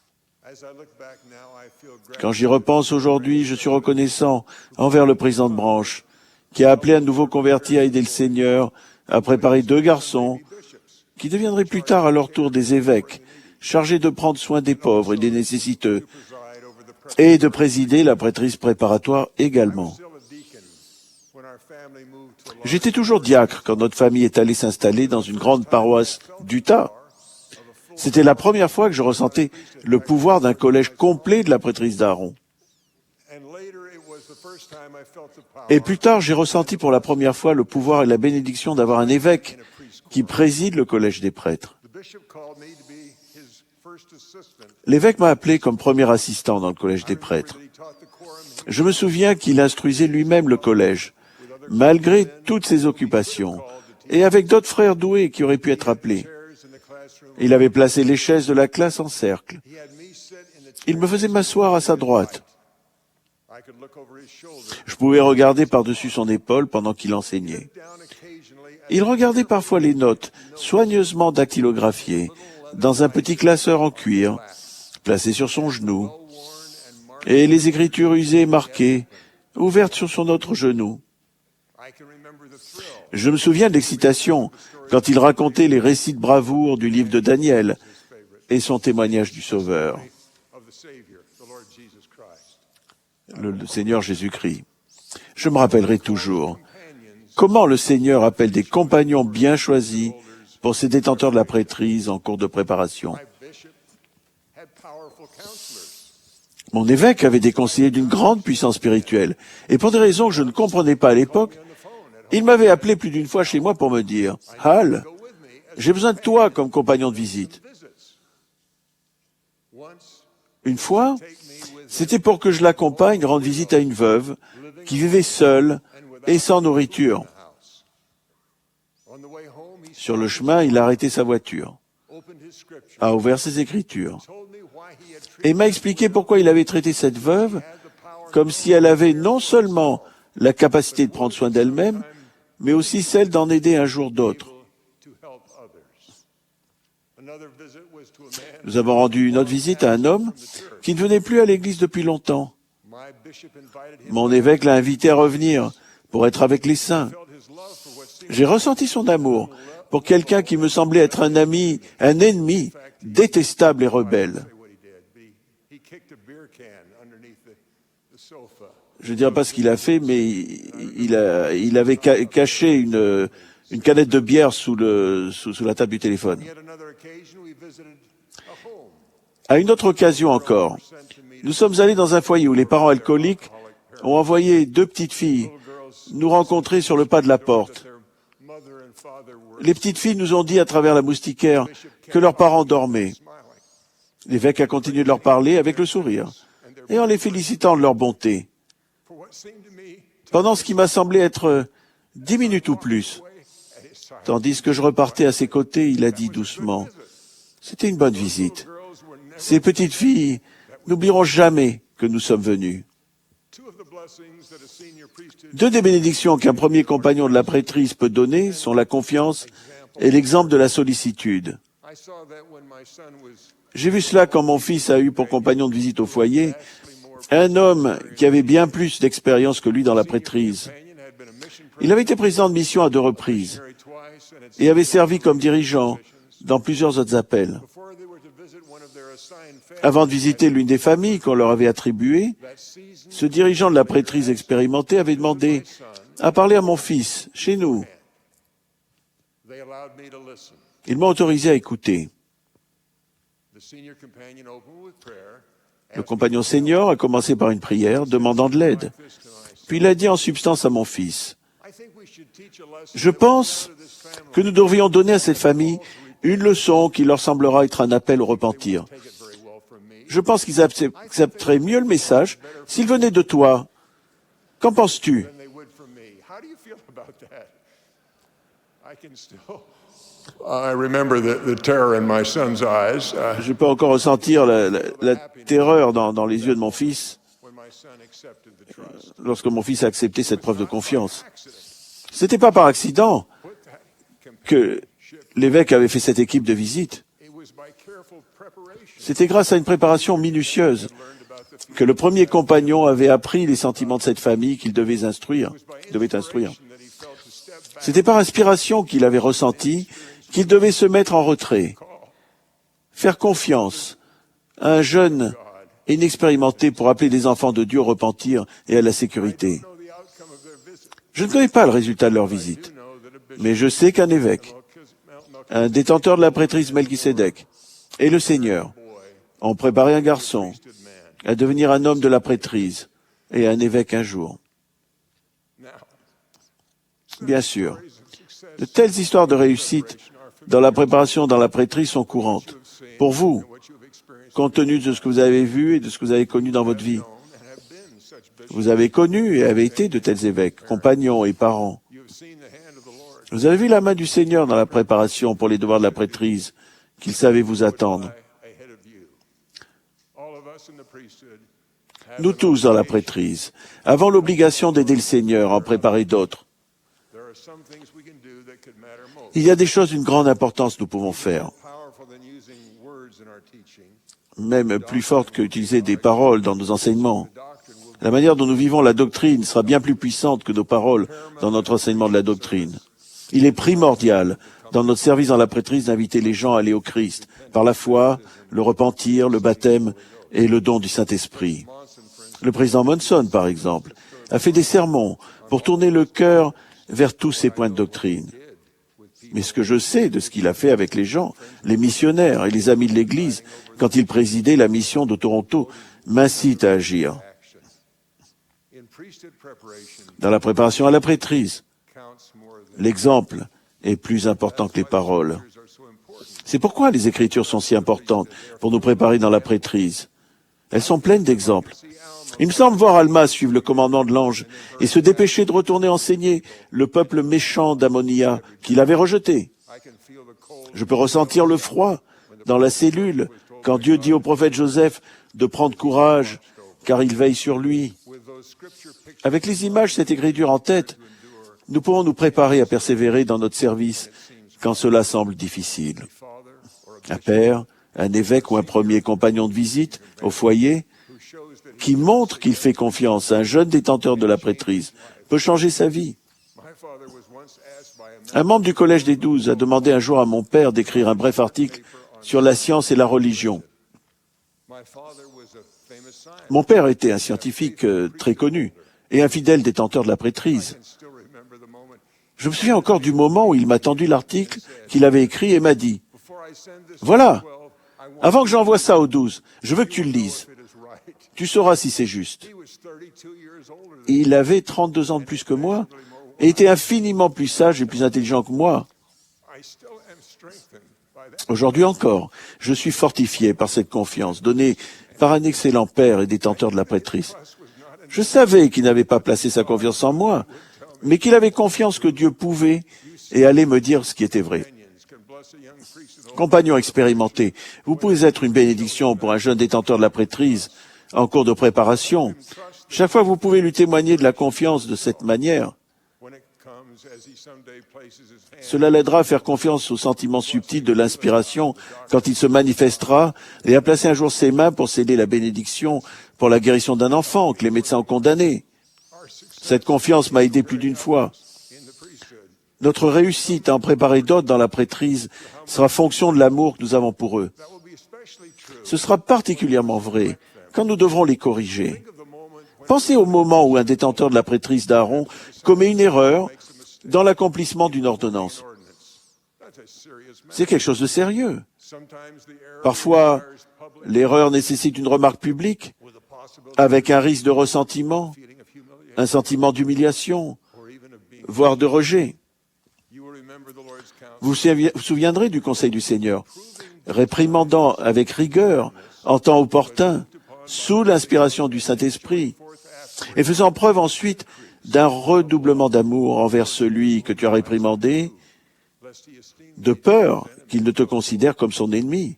Quand j'y repense aujourd'hui, je suis reconnaissant envers le président de branche qui a appelé un nouveau converti à aider le Seigneur à préparer 2 garçons qui deviendraient plus tard à leur tour des évêques, chargés de prendre soin des pauvres et des nécessiteux, et de présider la prêtrise préparatoire également. J'étais toujours diacre quand notre famille est allée s'installer dans une grande paroisse d'Utah. C'était la première fois que je ressentais le pouvoir d'un collège complet de la prêtrise d'Aaron. Et plus tard, j'ai ressenti pour la première fois le pouvoir et la bénédiction d'avoir un évêque qui préside le collège des prêtres. L'évêque m'a appelé comme premier assistant dans le collège des prêtres. Je me souviens qu'il instruisait lui-même le collège, malgré toutes ses occupations, et avec d'autres frères doués qui auraient pu être appelés. Il avait placé les chaises de la classe en cercle. Il me faisait m'asseoir à sa droite. Je pouvais regarder par-dessus son épaule pendant qu'il enseignait. Il regardait parfois les notes, soigneusement dactylographiées, dans un petit classeur en cuir, placé sur son genou, et les écritures usées et marquées, ouvertes sur son autre genou. Je me souviens de l'excitation quand il racontait les récits de bravoure du livre de Daniel et son témoignage du Sauveur, le Seigneur Jésus-Christ. Je me rappellerai toujours comment le Seigneur appelle des compagnons bien choisis pour ses détenteurs de la prêtrise en cours de préparation. Mon évêque avait des conseillers d'une grande puissance spirituelle, et pour des raisons que je ne comprenais pas à l'époque, il m'avait appelé plus d'une fois chez moi pour me dire « Hal, j'ai besoin de toi comme compagnon de visite. » Une fois, c'était pour que je l'accompagne rendre visite à une veuve qui vivait seule et sans nourriture. Sur le chemin, il a arrêté sa voiture. a ouvert ses Écritures et m'a expliqué pourquoi il avait traité cette veuve comme si elle avait non seulement la capacité de prendre soin d'elle-même, mais aussi celle d'en aider un jour d'autres. Nous avons rendu une autre visite à un homme qui ne venait plus à l'église depuis longtemps. Mon évêque l'a invité à revenir pour être avec les saints. J'ai ressenti son amour pour quelqu'un qui me semblait être un ami, un ennemi, détestable et rebelle. Je ne dirais pas ce qu'il a fait, mais il avait caché une canette de bière sous la table du téléphone. À une autre occasion encore, nous sommes allés dans un foyer où les parents alcooliques ont envoyé 2 petites filles nous rencontrer sur le pas de la porte. Les petites filles nous ont dit à travers la moustiquaire que leurs parents dormaient. L'évêque a continué de leur parler avec le sourire et en les félicitant de leur bonté. Pendant ce qui m'a semblé être 10 minutes ou plus, tandis que je repartais à ses côtés, il a dit doucement, « C'était une bonne visite. Ces petites filles n'oublieront jamais que nous sommes venus. » 2 des bénédictions qu'un premier compagnon de la prêtrise peut donner sont la confiance et l'exemple de la sollicitude. J'ai vu cela quand mon fils a eu pour compagnon de visite au foyer un homme qui avait bien plus d'expérience que lui dans la prêtrise. Il avait été président de mission à 2 reprises et avait servi comme dirigeant dans plusieurs autres appels. Avant de visiter l'une des familles qu'on leur avait attribuées, ce dirigeant de la prêtrise expérimentée avait demandé à parler à mon fils, chez nous. Il m'a autorisé à écouter. Le compagnon senior a commencé par une prière, demandant de l'aide. Puis il a dit en substance à mon fils, « Je pense que nous devrions donner à cette famille une leçon qui leur semblera être un appel au repentir. Je pense qu'ils accepteraient mieux le message s'ils venaient de toi. Qu'en penses-tu » Je peux encore ressentir la terreur dans les yeux de mon fils lorsque mon fils a accepté cette preuve de confiance. C'était pas par accident que l'évêque avait fait cette équipe de visite. C'était grâce à une préparation minutieuse que le premier compagnon avait appris les sentiments de cette famille qu'il devait instruire. C'était par inspiration qu'il avait ressenti qu'il devait se mettre en retrait, faire confiance à un jeune inexpérimenté pour appeler des enfants de Dieu au repentir et à la sécurité. Je ne connais pas le résultat de leur visite, mais je sais qu'un évêque, un détenteur de la prêtrise Melchisédek et le Seigneur ont préparé un garçon à devenir un homme de la prêtrise et un évêque un jour. Bien sûr, de telles histoires de réussite dans la préparation dans la prêtrise sont courantes. Pour vous, compte tenu de ce que vous avez vu et de ce que vous avez connu dans votre vie, vous avez connu et avez été de tels évêques, compagnons et parents. Vous avez vu la main du Seigneur dans la préparation pour les devoirs de la prêtrise qu'il savait vous attendre. Nous tous dans la prêtrise avons l'obligation d'aider le Seigneur à en préparer d'autres. Il y a des choses d'une grande importance que nous pouvons faire, même plus fortes que utiliser des paroles dans nos enseignements. La manière dont nous vivons la doctrine sera bien plus puissante que nos paroles dans notre enseignement de la doctrine. Il est primordial, dans notre service dans la prêtrise, d'inviter les gens à aller au Christ, par la foi, le repentir, le baptême et le don du Saint-Esprit. Le président Monson, par exemple, a fait des sermons pour tourner le cœur vers tous ces points de doctrine. Mais ce que je sais de ce qu'il a fait avec les gens, les missionnaires et les amis de l'Église, quand il présidait la mission de Toronto, m'incite à agir. Dans la préparation à la prêtrise, l'exemple est plus important que les paroles. C'est pourquoi les Écritures sont si importantes pour nous préparer dans la prêtrise. Elles sont pleines d'exemples. Il me semble voir Alma suivre le commandement de l'ange et se dépêcher de retourner enseigner le peuple méchant d'Ammonia qu'il avait rejeté. Je peux ressentir le froid dans la cellule, quand Dieu dit au prophète Joseph de prendre courage, car il veille sur lui. Avec les images, cette écriture en tête, nous pouvons nous préparer à persévérer dans notre service quand cela semble difficile. Un père, un évêque ou un premier compagnon de visite au foyer qui montre qu'il fait confiance à un jeune détenteur de la prêtrise peut changer sa vie. Un membre du Collège des 12 a demandé un jour à mon père d'écrire un bref article sur la science et la religion. Mon père était un scientifique très connu et un fidèle détenteur de la prêtrise. Je me souviens encore du moment où il m'a tendu l'article qu'il avait écrit et m'a dit « Voilà, avant que j'envoie ça aux 12, je veux que tu le lises. Tu sauras si c'est juste. » Il avait 32 ans de plus que moi et était infiniment plus sage et plus intelligent que moi. Aujourd'hui encore, je suis fortifié par cette confiance donnée par un excellent père et détenteur de la prêtrise. Je savais qu'il n'avait pas placé sa confiance en moi, mais qu'il avait confiance que Dieu pouvait et allait me dire ce qui était vrai. Compagnons expérimentés, vous pouvez être une bénédiction pour un jeune détenteur de la prêtrise en cours de préparation. Chaque fois, vous pouvez lui témoigner de la confiance de cette manière. Cela l'aidera à faire confiance au sentiment subtil de l'inspiration quand il se manifestera et à placer un jour ses mains pour sceller la bénédiction pour la guérison d'un enfant que les médecins ont condamné. Cette confiance m'a aidé plus d'une fois. Notre réussite à en préparer d'autres dans la prêtrise sera fonction de l'amour que nous avons pour eux. Ce sera particulièrement vrai quand nous devrons les corriger. Pensez au moment où un détenteur de la prêtrise d'Aaron commet une erreur dans l'accomplissement d'une ordonnance. C'est quelque chose de sérieux. Parfois, l'erreur nécessite une remarque publique, avec un risque de ressentiment, un sentiment d'humiliation, voire de rejet. Vous vous souviendrez du conseil du Seigneur, réprimandant avec rigueur, en temps opportun, sous l'inspiration du Saint-Esprit, et faisant preuve ensuite d'un redoublement d'amour envers celui que tu as réprimandé, de peur qu'il ne te considère comme son ennemi.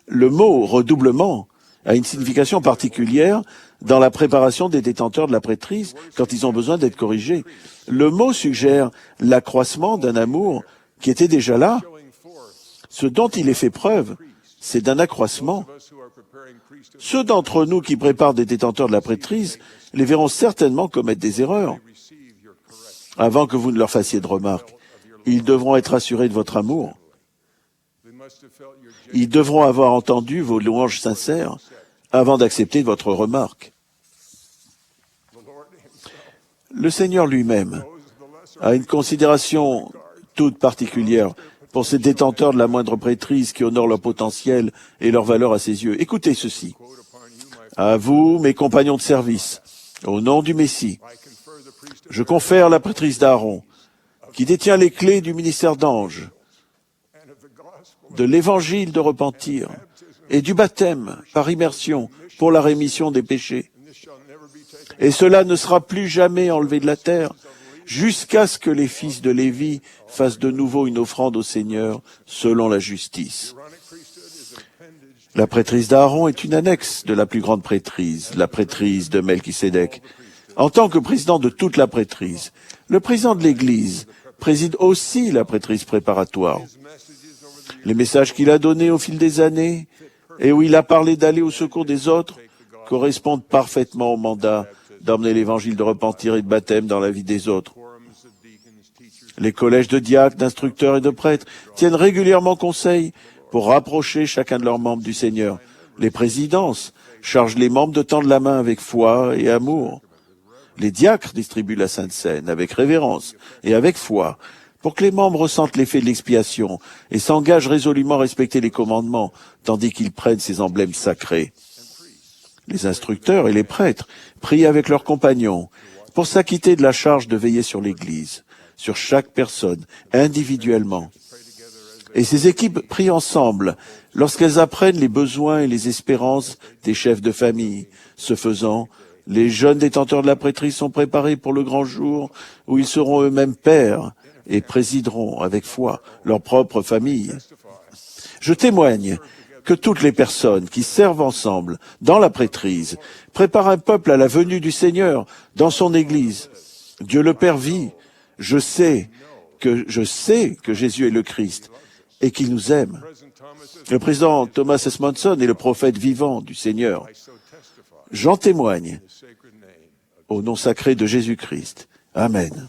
Le mot « redoublement » a une signification particulière dans la préparation des détenteurs de la prêtrise quand ils ont besoin d'être corrigés. Le mot suggère l'accroissement d'un amour qui était déjà là. Ce dont il est fait preuve, c'est d'un accroissement. Ceux d'entre nous qui préparent des détenteurs de la prêtrise les verront certainement commettre des erreurs. Avant que vous ne leur fassiez de remarques, ils devront être assurés de votre amour. Ils devront avoir entendu vos louanges sincères avant d'accepter votre remarque. Le Seigneur lui-même a une considération toute particulière pour ces détenteurs de la moindre prêtrise qui honorent leur potentiel et leur valeur à ses yeux. Écoutez ceci. À vous, mes compagnons de service, au nom du Messie, je confère la prêtrise d'Aaron, qui détient les clés du ministère d'ange, de l'évangile de repentir et du baptême par immersion pour la rémission des péchés. Et cela ne sera plus jamais enlevé de la terre jusqu'à ce que les fils de Lévi fassent de nouveau une offrande au Seigneur selon la justice. La prêtrise d'Aaron est une annexe de la plus grande prêtrise, la prêtrise de Melchisédek. En tant que président de toute la prêtrise, le président de l'Église préside aussi la prêtrise préparatoire. Les messages qu'il a donnés au fil des années et où il a parlé d'aller au secours des autres correspondent parfaitement au mandat d'emmener l'évangile de repentir et de baptême dans la vie des autres. Les collèges de diacres, d'instructeurs et de prêtres tiennent régulièrement conseil pour rapprocher chacun de leurs membres du Seigneur. Les présidences chargent les membres de tendre la main avec foi et amour. Les diacres distribuent la Sainte Seine avec révérence et avec foi pour que les membres ressentent l'effet de l'expiation et s'engagent résolument à respecter les commandements tandis qu'ils prennent ces emblèmes sacrés. Les instructeurs et les prêtres prient avec leurs compagnons pour s'acquitter de la charge de veiller sur l'Église, sur chaque personne, individuellement. Et ces équipes prient ensemble lorsqu'elles apprennent les besoins et les espérances des chefs de famille. Ce faisant, les jeunes détenteurs de la prêtrise sont préparés pour le grand jour où ils seront eux-mêmes pères et présideront avec foi leur propre famille. Je témoigne que toutes les personnes qui servent ensemble dans la prêtrise préparent un peuple à la venue du Seigneur dans son Église. Dieu le Père vit. Je sais que Jésus est le Christ et qu'il nous aime. Le président Thomas S. Monson est le prophète vivant du Seigneur. J'en témoigne au nom sacré de Jésus-Christ. Amen.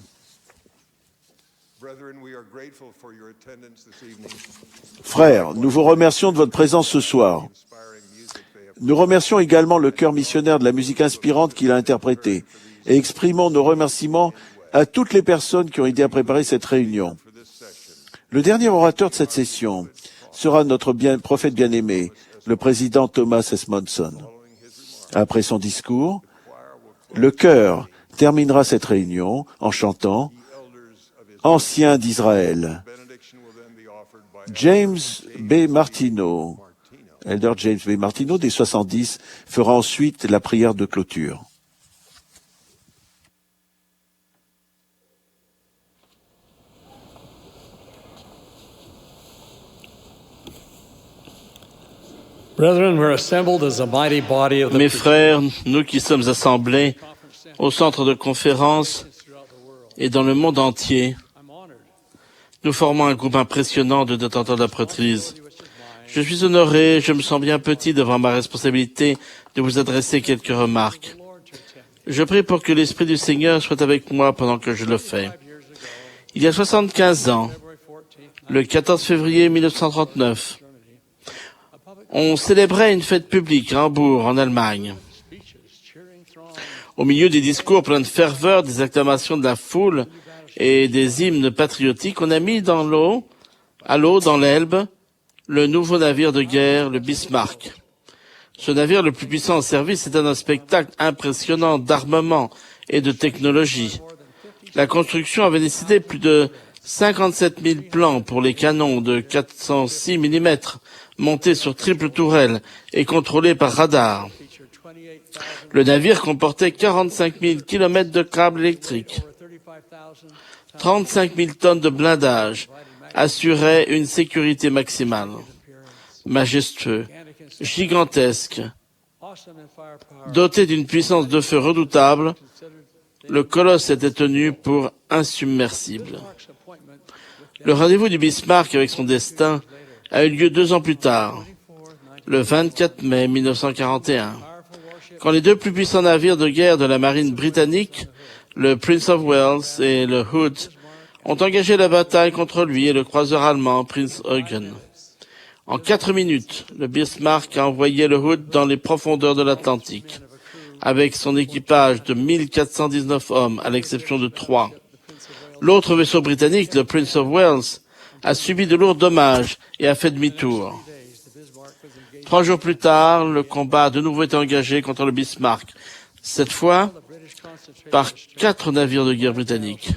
Frères, nous vous remercions de votre présence ce soir. Nous remercions également le chœur missionnaire de la musique inspirante qu'il a interprétée et exprimons nos remerciements à toutes les personnes qui ont aidé à préparer cette réunion. Le dernier orateur de cette session sera notre prophète bien-aimé, le président Thomas S. Monson. Après son discours, le chœur terminera cette réunion en chantant « Ancien d'Israël ». James B. Martineau, Elder James B. Martineau, des 70, fera ensuite la prière de clôture. Mes frères, nous qui sommes assemblés au centre de conférence et dans le monde entier, nous formons un groupe impressionnant de détenteurs de la prêtrise. Je suis honoré, je me sens bien petit devant ma responsabilité de vous adresser quelques remarques. Je prie pour que l'Esprit du Seigneur soit avec moi pendant que je le fais. Il y a 75 ans, le 14 février 1939, on célébrait une fête publique à Hambourg, en Allemagne. Au milieu des discours pleins de ferveur, des acclamations de la foule et des hymnes patriotiques, on a mis à l'eau dans l'Elbe, le nouveau navire de guerre, le Bismarck. Ce navire le plus puissant en service est un spectacle impressionnant d'armement et de technologie. La construction avait nécessité plus de 57 000 plans pour les canons de 406 mm montés sur triple tourelle et contrôlés par radar. Le navire comportait 45 000 km de câbles électriques. 35 000 tonnes de blindage assuraient une sécurité maximale. Majestueux, gigantesque, doté d'une puissance de feu redoutable, le colosse était tenu pour insubmersible. Le rendez-vous du Bismarck avec son destin a eu lieu 2 ans plus tard, le 24 mai 1941, quand les 2 plus puissants navires de guerre de la marine britannique, le Prince of Wales et le Hood, ont engagé la bataille contre lui et le croiseur allemand Prinz Eugen. En 4 minutes, le Bismarck a envoyé le Hood dans les profondeurs de l'Atlantique, avec son équipage de 1419 hommes, à l'exception de 3. L'autre vaisseau britannique, le Prince of Wales, a subi de lourds dommages et a fait demi-tour. 3 jours plus tard, le combat a de nouveau été engagé contre le Bismarck, cette fois par 4 navires de guerre britanniques.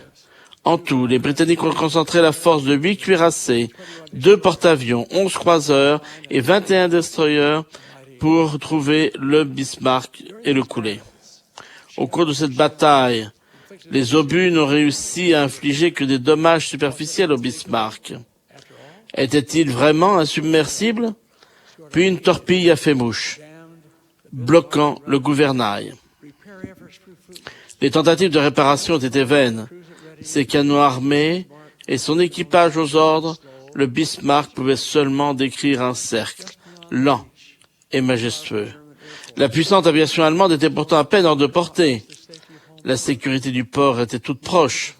En tout, les Britanniques ont concentré la force de 8 cuirassés, 2 porte-avions, 11 croiseurs et 21 destroyers pour trouver le Bismarck et le couler. Au cours de cette bataille, les obus n'ont réussi à infliger que des dommages superficiels au Bismarck. Était-il vraiment insubmersible? Puis une torpille a fait mouche, bloquant le gouvernail. Les tentatives de réparation ont été vaines. Ses canons armés et son équipage aux ordres, le Bismarck pouvait seulement décrire un cercle, lent et majestueux. La puissante aviation allemande était pourtant à peine hors de portée. La sécurité du port était toute proche.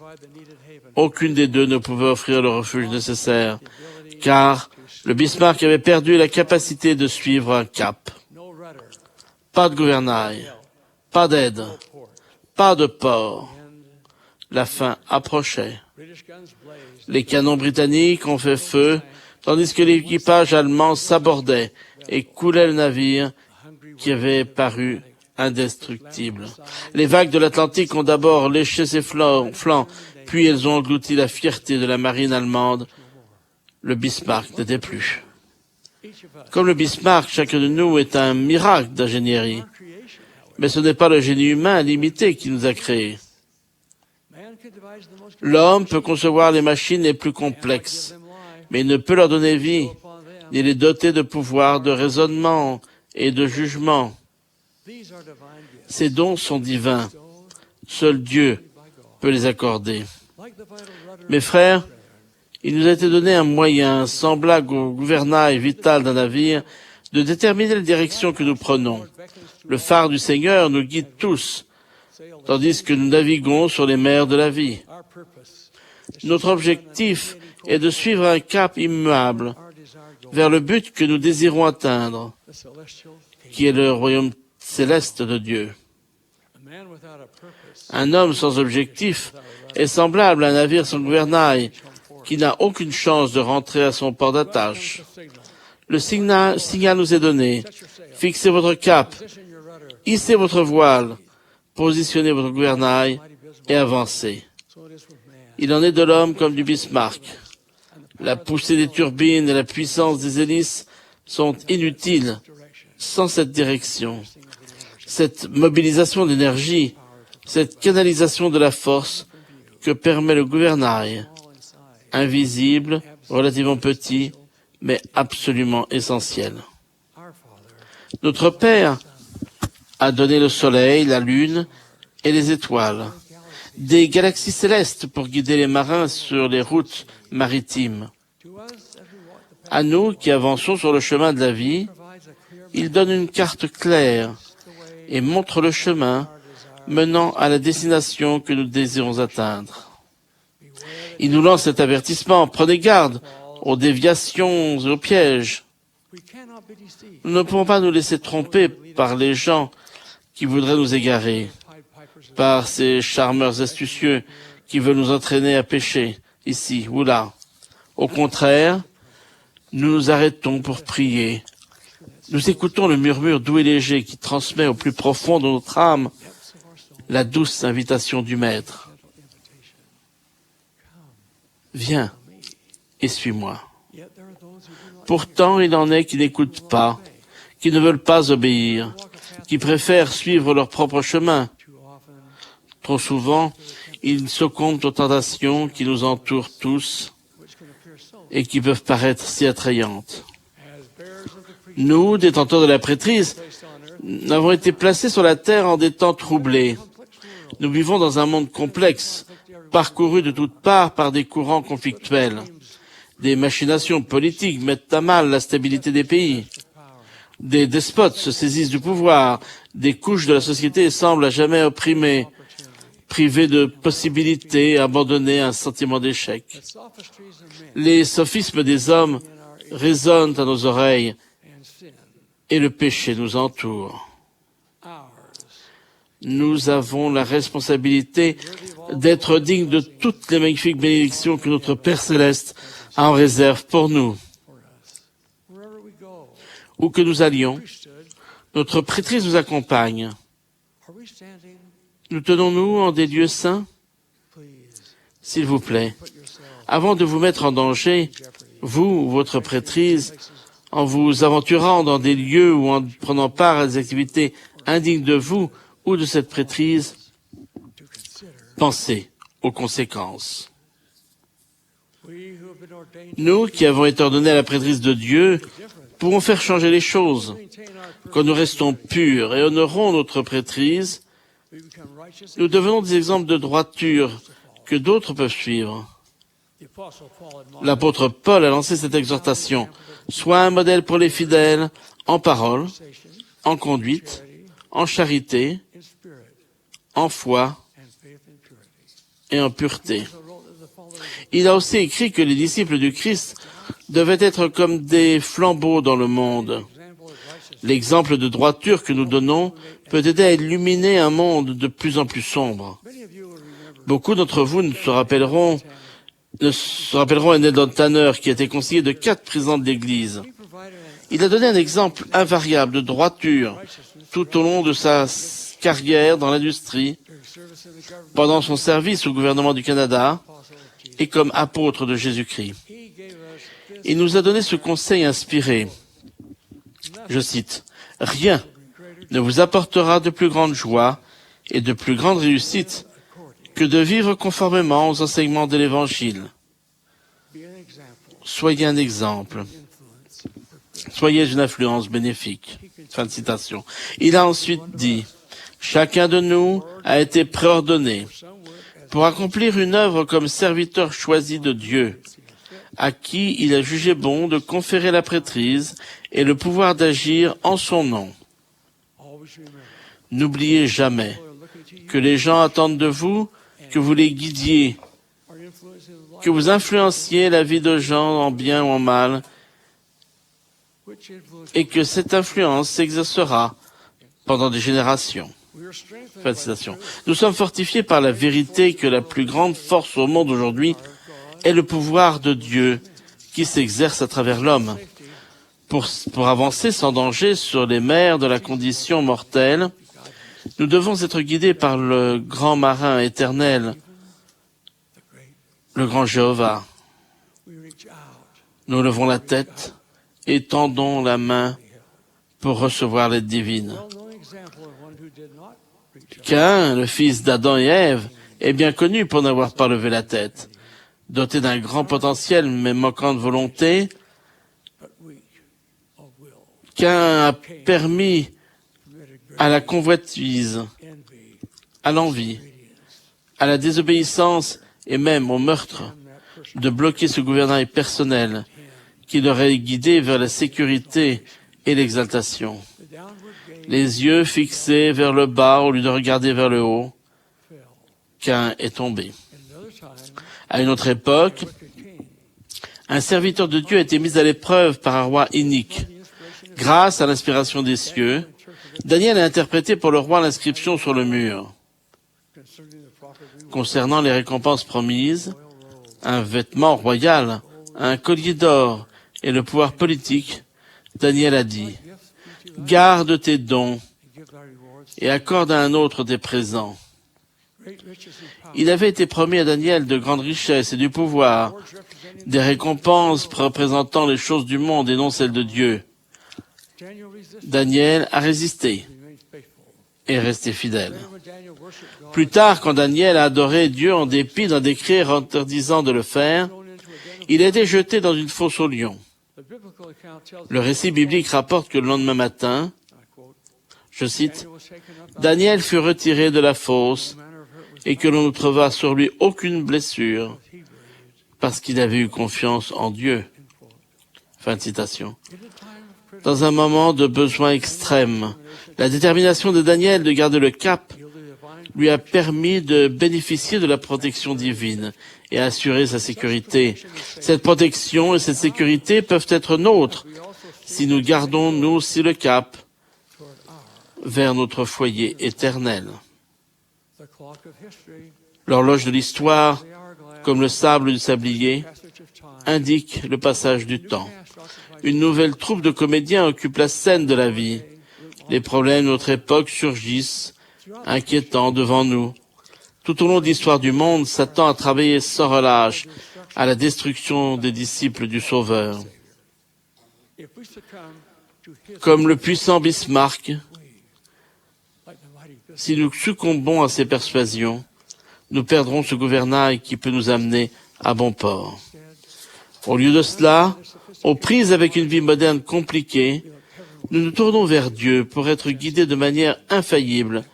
Aucune des deux ne pouvait offrir le refuge nécessaire, car le Bismarck avait perdu la capacité de suivre un cap. Pas de gouvernail, pas d'aide, pas de port. La fin approchait. Les canons britanniques ont fait feu, tandis que l'équipage allemand s'abordait et coulait le navire qui avait paru indestructible. Les vagues de l'Atlantique ont d'abord léché ses flancs, puis elles ont englouti la fierté de la marine allemande. Le Bismarck n'était plus. Comme le Bismarck, chacun de nous est un miracle d'ingénierie. Mais ce n'est pas le génie humain limité qui nous a créés. L'homme peut concevoir les machines les plus complexes, mais il ne peut leur donner vie ni les doter de pouvoir de raisonnement et de jugement. Ces dons sont divins. Seul Dieu peut les accorder. Mes frères, il nous a été donné un moyen, semblable au gouvernail vital d'un navire, de déterminer la direction que nous prenons. Le phare du Seigneur nous guide tous, tandis que nous naviguons sur les mers de la vie. Notre objectif est de suivre un cap immuable vers le but que nous désirons atteindre, qui est le royaume céleste de Dieu. Un homme sans objectif est semblable à un navire sans gouvernail qui n'a aucune chance de rentrer à son port d'attache. Le signal nous est donné. Fixez votre cap, hissez votre voile, positionnez votre gouvernail et avancez. Il en est de l'homme comme du Bismarck. La poussée des turbines et la puissance des hélices sont inutiles sans cette direction. Cette mobilisation d'énergie, cette canalisation de la force que permet le gouvernail, invisible, relativement petit, mais absolument essentiel. Notre Père a donné le soleil, la lune et les étoiles, des galaxies célestes pour guider les marins sur les routes maritimes. À nous qui avançons sur le chemin de la vie, il donne une carte claire et montre le chemin menant à la destination que nous désirons atteindre. Il nous lance cet avertissement: prenez garde aux déviations et aux pièges. Nous ne pouvons pas nous laisser tromper par les gens qui voudraient nous égarer, par ces charmeurs astucieux qui veulent nous entraîner à pécher, ici ou là. Au contraire, nous nous arrêtons pour prier. Nous écoutons le murmure doux et léger qui transmet au plus profond de notre âme la douce invitation du Maître. Viens et suis-moi. Pourtant, il en est qui n'écoutent pas, qui ne veulent pas obéir, qui préfèrent suivre leur propre chemin. Trop souvent, ils succombent aux tentations qui nous entourent tous et qui peuvent paraître si attrayantes. Nous, détenteurs de la prêtrise, avons été placés sur la terre en des temps troublés. Nous vivons dans un monde complexe, parcouru de toutes parts par des courants conflictuels. Des machinations politiques mettent à mal la stabilité des pays. Des despotes se saisissent du pouvoir. Des couches de la société semblent à jamais opprimées, privées de possibilités, abandonnées à un sentiment d'échec. Les sophismes des hommes résonnent à nos oreilles et le péché nous entoure. Nous avons la responsabilité d'être dignes de toutes les magnifiques bénédictions que notre Père Céleste a en réserve pour nous. Où que nous allions, notre prêtrise nous accompagne. Nous tenons-nous en des lieux saints? S'il vous plaît, avant de vous mettre en danger, vous ou votre prêtrise, en vous aventurant dans des lieux ou en prenant part à des activités indignes de vous ou de cette prêtrise, pensez aux conséquences. Nous, qui avons été ordonnés à la prêtrise de Dieu, pouvons faire changer les choses. Quand nous restons purs et honorons notre prêtrise, nous devenons des exemples de droiture que d'autres peuvent suivre. L'apôtre Paul a lancé cette exhortation: sois un modèle pour les fidèles, en parole, en conduite, en charité, en foi et en pureté. Il a aussi écrit que les disciples du Christ devaient être comme des flambeaux dans le monde. L'exemple de droiture que nous donnons peut aider à illuminer un monde de plus en plus sombre. Beaucoup d'entre vous se rappelleront Edmond Tanner, qui était conseiller de 4 présidents de l'Église. Il a donné un exemple invariable de droiture tout au long de sa carrière dans l'industrie, pendant son service au gouvernement du Canada et comme apôtre de Jésus-Christ. Il nous a donné ce conseil inspiré. Je cite: « Rien ne vous apportera de plus grande joie et de plus grande réussite que de vivre conformément aux enseignements de l'Évangile. Soyez un exemple. » Soyez une influence bénéfique. Fin de citation. Il a ensuite dit, chacun de nous a été préordonné pour accomplir une œuvre comme serviteur choisi de Dieu, à qui il a jugé bon de conférer la prêtrise et le pouvoir d'agir en son nom. N'oubliez jamais que les gens attendent de vous que vous les guidiez, que vous influenciez la vie de gens en bien ou en mal, et que cette influence s'exercera pendant des générations. Fin de citation. Nous sommes fortifiés par la vérité que la plus grande force au monde aujourd'hui est le pouvoir de Dieu qui s'exerce à travers l'homme. Pour avancer sans danger sur les mers de la condition mortelle, nous devons être guidés par le grand marin éternel, le grand Jéhovah. Nous levons la tête et tendons la main pour recevoir l'aide divine. Caïn, le fils d'Adam et Ève, est bien connu pour n'avoir pas levé la tête. Doté d'un grand potentiel mais manquant de volonté, Caïn a permis à la convoitise, à l'envie, à la désobéissance et même au meurtre de bloquer ce gouvernail personnel qui l'aurait guidé vers la sécurité et l'exaltation. Les yeux fixés vers le bas au lieu de regarder vers le haut, Caïn est tombé. À une autre époque, un serviteur de Dieu a été mis à l'épreuve par un roi inique. Grâce à l'inspiration des cieux, Daniel a interprété pour le roi l'inscription sur le mur. Concernant les récompenses promises, un vêtement royal, un collier d'or et le pouvoir politique, Daniel a dit, « Garde tes dons et accorde à un autre tes présents. » Il avait été promis à Daniel de grandes richesses et du pouvoir, des récompenses représentant les choses du monde et non celles de Dieu. Daniel a résisté et est resté fidèle. Plus tard, quand Daniel a adoré Dieu en dépit d'un décret interdisant de le faire, il a été jeté dans une fosse aux lions. Le récit biblique rapporte que le lendemain matin, je cite, « Daniel fut retiré de la fosse et que l'on ne trouva sur lui aucune blessure parce qu'il avait eu confiance en Dieu. » Fin de citation. Dans un moment de besoin extrême, la détermination de Daniel de garder le cap lui a permis de bénéficier de la protection divine et assurer sa sécurité. Cette protection et cette sécurité peuvent être nôtres si nous gardons nous aussi le cap vers notre foyer éternel. L'horloge de l'histoire, comme le sable du sablier, indique le passage du temps. Une nouvelle troupe de comédiens occupe la scène de la vie. Les problèmes de notre époque surgissent, inquiétants devant nous. Tout au long de l'histoire du monde, Satan a travaillé sans relâche à la destruction des disciples du Sauveur. Comme le puissant Bismarck, si nous succombons à ces persuasions, nous perdrons ce gouvernail qui peut nous amener à bon port. Au lieu de cela, aux prises avec une vie moderne compliquée, nous nous tournons vers Dieu pour être guidés de manière infaillible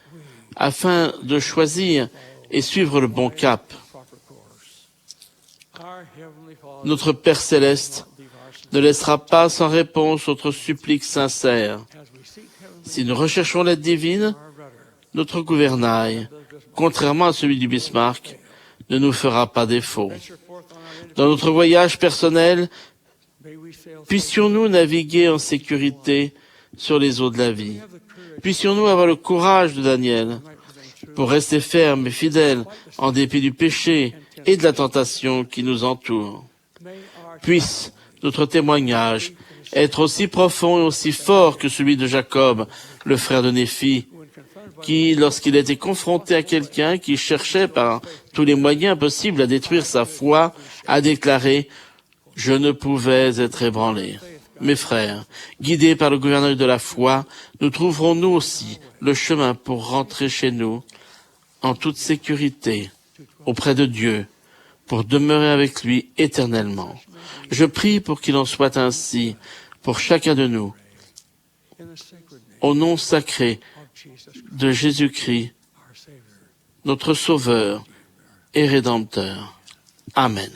afin de choisir et suivre le bon cap. Notre Père céleste ne laissera pas sans réponse notre supplique sincère. Si nous recherchons l'aide divine, notre gouvernail, contrairement à celui du Bismarck, ne nous fera pas défaut. Dans notre voyage personnel, puissions-nous naviguer en sécurité sur les eaux de la vie. Puissions-nous avoir le courage de Daniel pour rester fermes et fidèles en dépit du péché et de la tentation qui nous entoure. Puisse notre témoignage être aussi profond et aussi fort que celui de Jacob, le frère de Néphi, qui, lorsqu'il était confronté à quelqu'un qui cherchait par tous les moyens possibles à détruire sa foi, a déclaré « Je ne pouvais être ébranlé ». Mes frères, guidés par le gouvernail de la foi, nous trouverons nous aussi le chemin pour rentrer chez nous en toute sécurité auprès de Dieu, pour demeurer avec lui éternellement. Je prie pour qu'il en soit ainsi pour chacun de nous. Au nom sacré de Jésus-Christ, notre Sauveur et Rédempteur. Amen.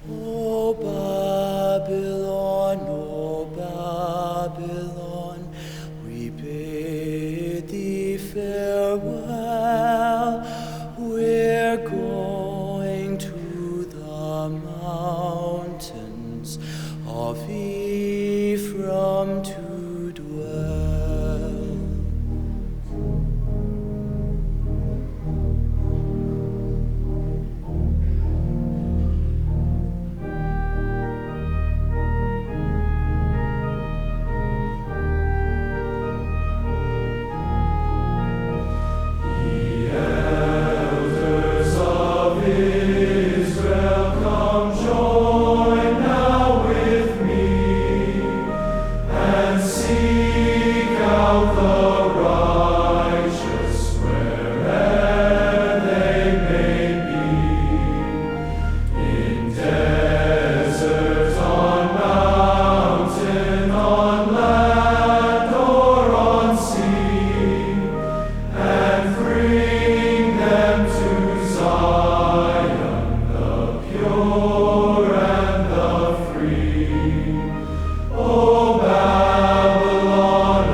O Babylon, we bid thee farewell. We're going to the mountains of Ephraim to dwell. O Babylon,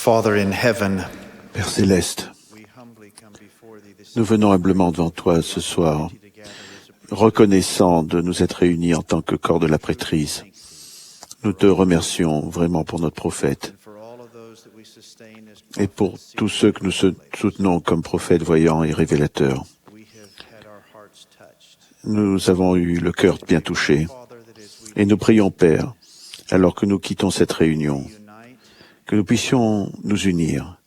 Father in heaven, Père céleste, nous venons humblement devant toi ce soir, reconnaissant de nous être réunis en tant que corps de la prêtrise. Nous te remercions vraiment pour notre prophète et pour tous ceux que nous soutenons comme prophètes voyants et révélateurs. Nous avons eu le cœur bien touché et nous prions, Père, alors que nous quittons cette réunion, que nous puissions nous unir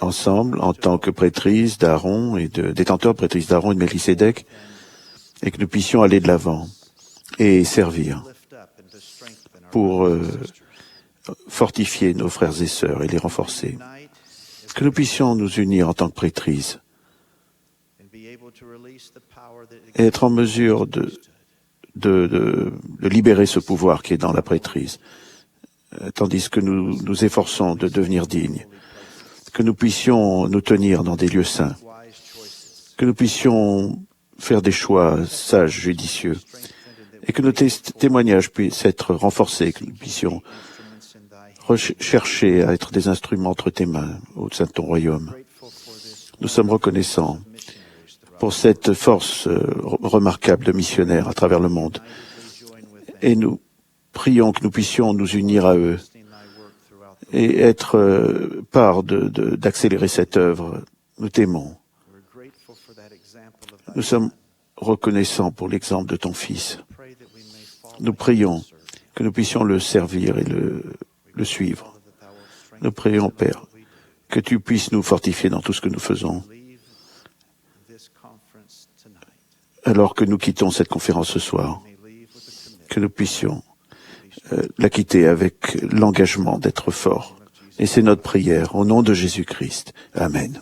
ensemble en tant que prêtrise d'Aaron et détenteurs prêtrise d'Aaron et de Melchisédek, et que nous puissions aller de l'avant et servir pour fortifier nos frères et sœurs et les renforcer. Que nous puissions nous unir en tant que prêtrise et être en mesure de libérer ce pouvoir qui est dans la prêtrise, tandis que nous nous efforçons de devenir dignes, que nous puissions nous tenir dans des lieux saints, que nous puissions faire des choix sages, judicieux, et que nos témoignages puissent être renforcés, que nous puissions chercher à être des instruments entre tes mains au sein de ton royaume. Nous sommes reconnaissants pour cette force remarquable de missionnaires à travers le monde. Et nous prions que nous puissions nous unir à eux et être part d'accélérer cette œuvre. Nous t'aimons. Nous sommes reconnaissants pour l'exemple de ton Fils. Nous prions que nous puissions le servir et le suivre. Nous prions, Père, que tu puisses nous fortifier dans tout ce que nous faisons. Alors que nous quittons cette conférence ce soir, que nous puissions la quitter avec l'engagement d'être forts. Et c'est notre prière au nom de Jésus-Christ. Amen.